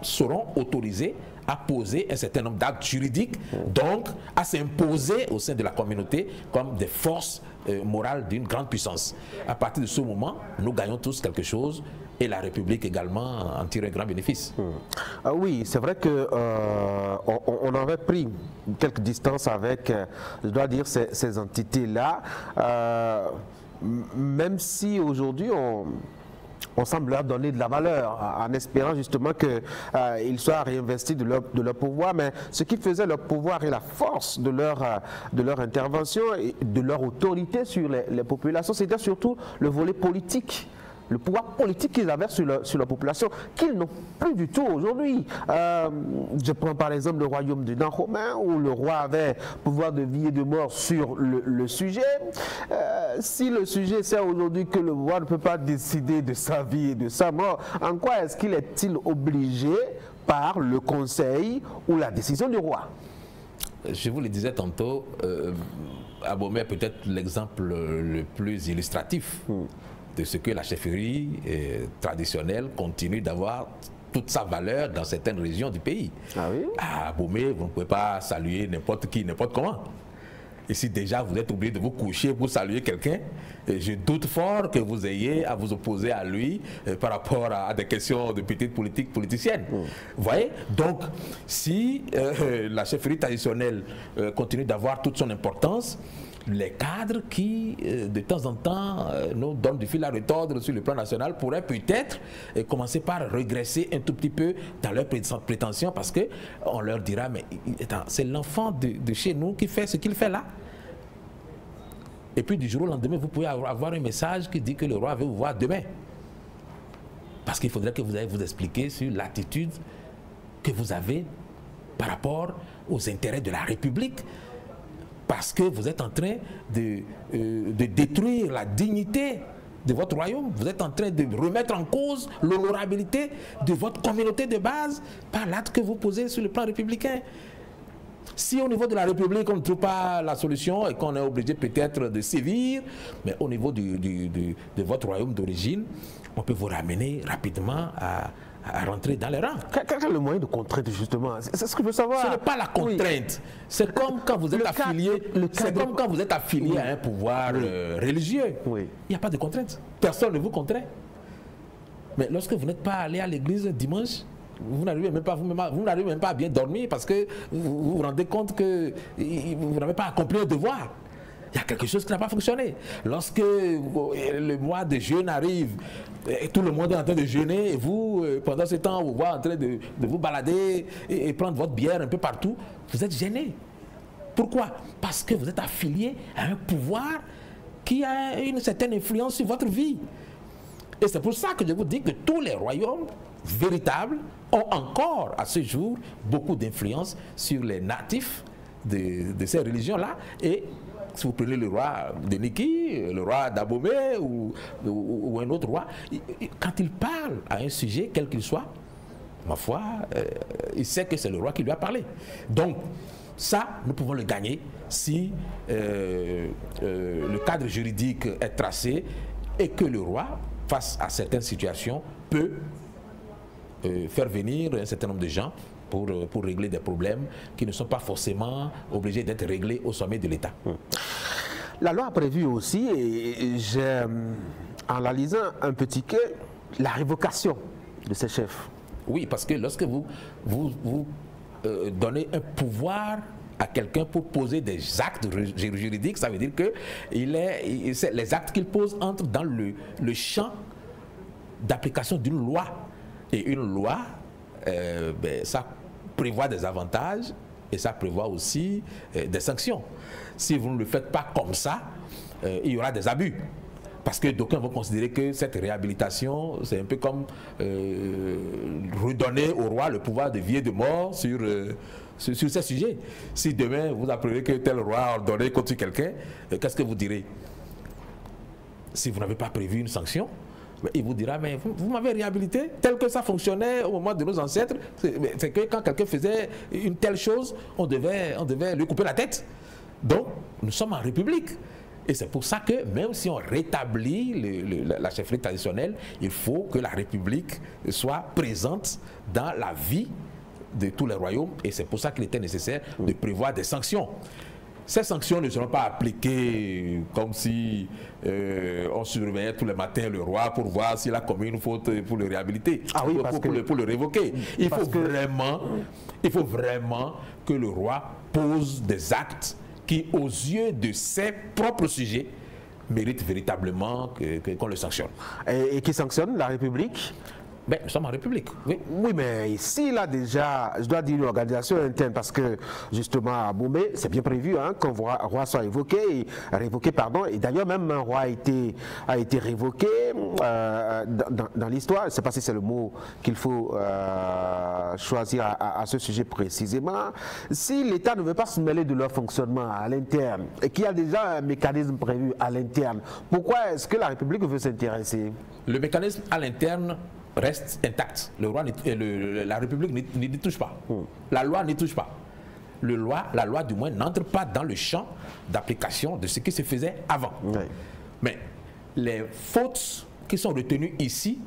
seront autorisés à poser un certain nombre d'actes juridiques, donc à s'imposer au sein de la communauté comme des forces morales d'une grande puissance. À partir de ce moment, nous gagnons tous quelque chose et la République également en tire un grand bénéfice. Oui, c'est vrai que on avait pris quelques distances avec, je dois dire, ces entités-là, même si aujourd'hui on semble leur donner de la valeur en espérant justement qu'ils soient réinvestis de leur pouvoir, mais ce qui faisait leur pouvoir et la force de leur intervention et de leur autorité sur les populations, c'était surtout le volet politique. Le pouvoir politique qu'ils avaient sur la population, qu'ils n'ont plus du tout aujourd'hui. Je prends par exemple le royaume du Dahomey, où le roi avait pouvoir de vie et de mort sur le sujet. Si le sujet c'est aujourd'hui que le roi ne peut pas décider de sa vie et de sa mort, en quoi est-il obligé par le conseil ou la décision du roi? Je vous le disais tantôt, Abomey est peut-être l'exemple le plus illustratif de ce que la chefferie traditionnelle continue d'avoir toute sa valeur dans certaines régions du pays. Ah oui? À Abomey, vous ne pouvez pas saluer n'importe qui, n'importe comment. Et si déjà vous êtes obligé de vous coucher pour saluer quelqu'un, je doute fort que vous ayez à vous opposer à lui par rapport à des questions de petite politique politicienne. Vous voyez? Donc, si la chefferie traditionnelle continue d'avoir toute son importance, les cadres qui, de temps en temps, nous donnent du fil à retordre sur le plan national pourraient peut-être commencer par régresser un tout petit peu dans leurs prétentions parce qu'on leur dira, mais c'est l'enfant de chez nous qui fait ce qu'il fait là. Et puis du jour au lendemain, vous pouvez avoir un message qui dit que le roi veut vous voir demain. Parce qu'il faudrait que vous ayez vous expliquer sur l'attitude que vous avez par rapport aux intérêts de la République. Parce que vous êtes en train de détruire la dignité de votre royaume. Vous êtes en train de remettre en cause l'honorabilité de votre communauté de base par l'acte que vous posez sur le plan républicain. Si au niveau de la République, on ne trouve pas la solution et qu'on est obligé peut-être de sévir, mais au niveau de votre royaume d'origine, on peut vous ramener rapidement à rentrer dans les rangs. Quel est le moyen de contrainte justement? C'est ce que je veux savoir. Ce n'est pas la contrainte. Oui. C'est comme quand vous êtes affilié à un pouvoir religieux. Oui. Il n'y a pas de contrainte. Personne ne vous contraint. Mais lorsque vous n'êtes pas allé à l'église dimanche, vous n'arrivez même pas à bien dormir parce que vous vous rendez compte que vous n'avez pas accompli un devoir. Il y a quelque chose qui n'a pas fonctionné. Lorsque le mois de jeûne arrive, et tout le monde est en train de jeûner, et vous, pendant ce temps, vous voyez en train de vous balader et prendre votre bière un peu partout, vous êtes gêné. Pourquoi? Parce que vous êtes affilié à un pouvoir qui a une certaine influence sur votre vie. Et c'est pour ça que je vous dis que tous les royaumes véritables ont encore, à ce jour, beaucoup d'influence sur les natifs de ces religions-là. Et si vous prenez le roi de Niki, le roi d'Abomey ou un autre roi, quand il parle à un sujet, quel qu'il soit, ma foi, il sait que c'est le roi qui lui a parlé. Donc, ça, nous pouvons le gagner si le cadre juridique est tracé et que le roi face à certaines situations, peut faire venir un certain nombre de gens pour régler des problèmes qui ne sont pas forcément obligés d'être réglés au sommet de l'État. La loi a prévu aussi, et j'ai, en la lisant un petit peu, la révocation de ces chefs. Oui, parce que lorsque vous donnez un pouvoir à quelqu'un pour poser des actes juridiques, ça veut dire que les actes qu'il pose entrent dans le champ d'application d'une loi. Et une loi, ça prévoit des avantages et ça prévoit aussi des sanctions. Si vous ne le faites pas comme ça, il y aura des abus. Parce que d'aucuns vont considérer que cette réhabilitation, c'est un peu comme redonner au roi le pouvoir de vie et de mort sur ces sujets. Si demain vous apprenez que tel roi a ordonné contre quelqu'un, qu'est-ce que vous direz? Si vous n'avez pas prévu une sanction, il vous dira, mais vous m'avez réhabilité tel que ça fonctionnait au moment de nos ancêtres. C'est que quand quelqu'un faisait une telle chose, on devait lui couper la tête. Donc, nous sommes en République. Et c'est pour ça que même si on rétablit la chefferie traditionnelle, il faut que la République soit présente dans la vie de tous les royaumes. Et c'est pour ça qu'il était nécessaire de prévoir des sanctions. Ces sanctions ne seront pas appliquées comme si on surveillait tous les matins le roi pour voir s'il a commis une faute pour le réhabiliter, pour le révoquer. Il faut vraiment que le roi pose des actes qui, aux yeux de ses propres sujets, méritent véritablement qu'on le sanctionne. Et qui sanctionne la République? Ben, nous sommes en République, oui. Oui, mais ici, là, déjà, je dois dire une organisation interne, parce que, justement, à Bombay, c'est bien prévu hein, qu'un roi soit révoqué, pardon, et d'ailleurs, même un roi a été révoqué dans l'histoire. Je ne sais pas si c'est le mot qu'il faut choisir à ce sujet précisément. Si l'État ne veut pas se mêler de leur fonctionnement à l'interne, et qu'il y a déjà un mécanisme prévu à l'interne, pourquoi est-ce que la République veut s'intéresser? Le mécanisme à l'interne reste intact. Le roi, la République n'y touche pas. La loi n'y touche pas. La loi, du moins, n'entre pas dans le champ d'application de ce qui se faisait avant. Oui. Mais les fautes qui sont retenues ici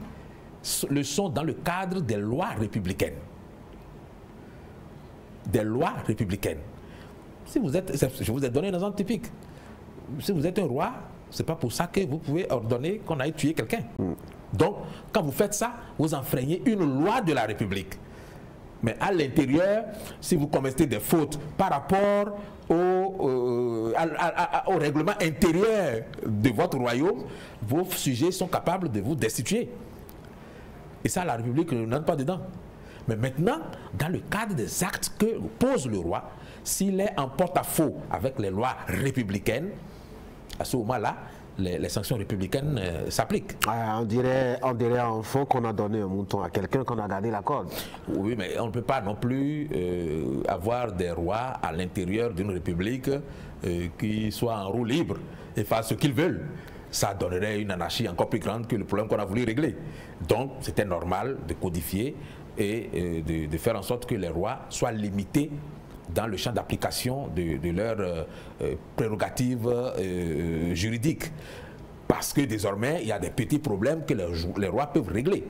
le sont dans le cadre des lois républicaines. Des lois républicaines. Si vous êtes, je vous ai donné un exemple typique. Si vous êtes un roi, c'est pas pour ça que vous pouvez ordonner qu'on aille tuer quelqu'un. Donc, quand vous faites ça, vous enfreignez une loi de la République. Mais à l'intérieur, si vous commettez des fautes par rapport au règlement intérieur de votre royaume, vos sujets sont capables de vous destituer. Et ça, la République n'entre pas dedans. Mais maintenant, dans le cadre des actes que pose le roi, s'il est en porte-à-faux avec les lois républicaines, à ce moment-là, les sanctions républicaines s'appliquent. On dirait en fond qu'on a donné un mouton à quelqu'un, qu'on a gardé la corde. Oui, mais on ne peut pas non plus avoir des rois à l'intérieur d'une république qui soient en roue libre et fassent ce qu'ils veulent. Ça donnerait une anarchie encore plus grande que le problème qu'on a voulu régler. Donc, c'était normal de codifier et de faire en sorte que les rois soient limités dans le champ d'application de leurs prérogatives juridiques. Parce que désormais, il y a des petits problèmes que les rois peuvent régler.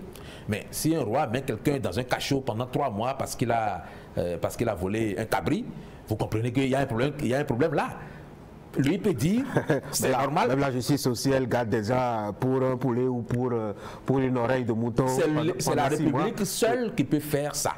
Mais si un roi met quelqu'un dans un cachot pendant 3 mois parce qu'il a volé un cabri, vous comprenez qu'il y a un problème là. Lui peut dire, c'est normal. Même la justice sociale garde déjà pour un poulet ou pour une oreille de mouton. C'est la République seule qui peut faire ça.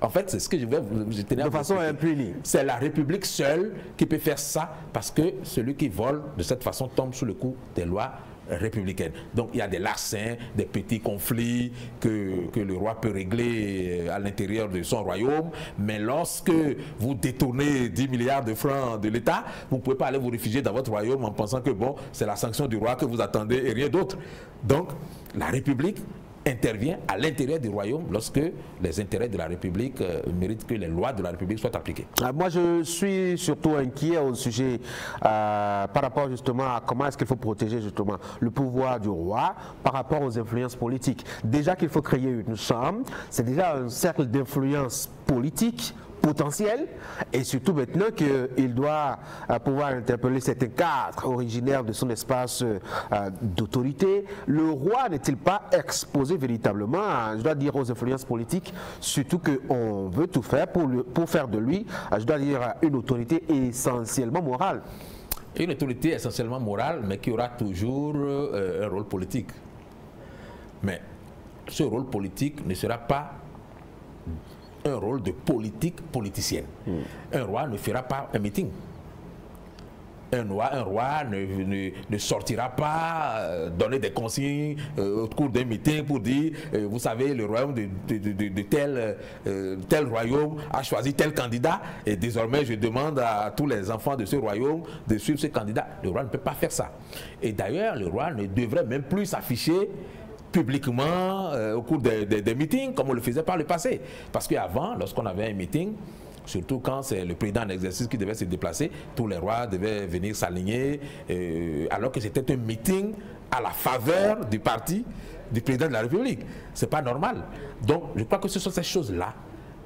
En fait, c'est ce que je vais vous tenir à vous façon impunie. C'est la République seule qui peut faire ça parce que celui qui vole de cette façon tombe sous le coup des lois républicaine. Donc il y a des larcins, des petits conflits que le roi peut régler à l'intérieur de son royaume, mais lorsque vous détournez 10 milliards de francs de l'État, vous ne pouvez pas aller vous réfugier dans votre royaume en pensant que bon, c'est la sanction du roi que vous attendez et rien d'autre. Donc la République intervient à l'intérieur du royaume lorsque les intérêts de la République méritent que les lois de la République soient appliquées. Moi, je suis surtout inquiet au sujet par rapport justement à comment est-ce qu'il faut protéger justement le pouvoir du roi par rapport aux influences politiques. Déjà qu'il faut créer une chambre, c'est déjà un cercle d'influence politique potentiel, et surtout maintenant qu'il doit pouvoir interpeller certains cadres originaires de son espace d'autorité. Le roi n'est-il pas exposé véritablement, je dois dire, aux influences politiques, surtout qu'on veut tout faire pour faire de lui, je dois dire, une autorité essentiellement morale. Une autorité essentiellement morale, mais qui aura toujours un rôle politique. Mais ce rôle politique ne sera pas un rôle de politique politicienne. Un roi ne fera pas un meeting. Un roi ne sortira pas donner des consignes au cours d'un meeting pour dire vous savez, le royaume de tel royaume a choisi tel candidat et désormais je demande à tous les enfants de ce royaume de suivre ce candidat. Le roi ne peut pas faire ça. Et d'ailleurs, le roi ne devrait même plus s'afficher publiquement au cours des meetings comme on le faisait par le passé. Parce qu'avant, lorsqu'on avait un meeting, surtout quand c'est le président en exercice qui devait se déplacer, tous les rois devaient venir s'aligner, alors que c'était un meeting à la faveur du parti du président de la République. C'est pas normal. Donc, je crois que ce sont ces choses-là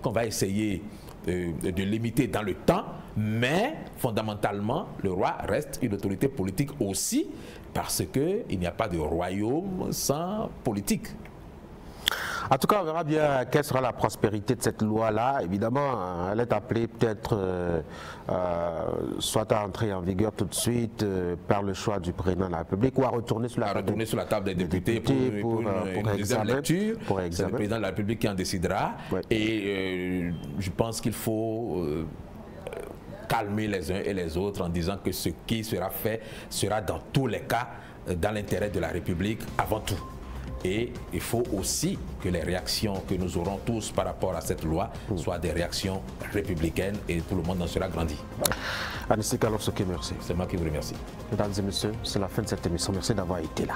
qu'on va essayer de limiter dans le temps, mais fondamentalement, le roi reste une autorité politique aussi, parce qu'il n'y a pas de royaume sans politique. En tout cas, on verra bien quelle sera la prospérité de cette loi-là. Évidemment, elle est appelée peut-être soit à entrer en vigueur tout de suite par le choix du président de la République ou à retourner sur la table des députés pour une deuxième lecture. C'est le président de la République qui en décidera. Ouais. Et je pense qu'il faut calmer les uns et les autres en disant que ce qui sera fait sera dans tous les cas dans l'intérêt de la République avant tout. Et il faut aussi que les réactions que nous aurons tous par rapport à cette loi soient des réactions républicaines et tout le monde en sera grandi. Anissé Kalofsoké, merci. C'est moi qui vous remercie. Mesdames et messieurs, c'est la fin de cette émission. Merci d'avoir été là.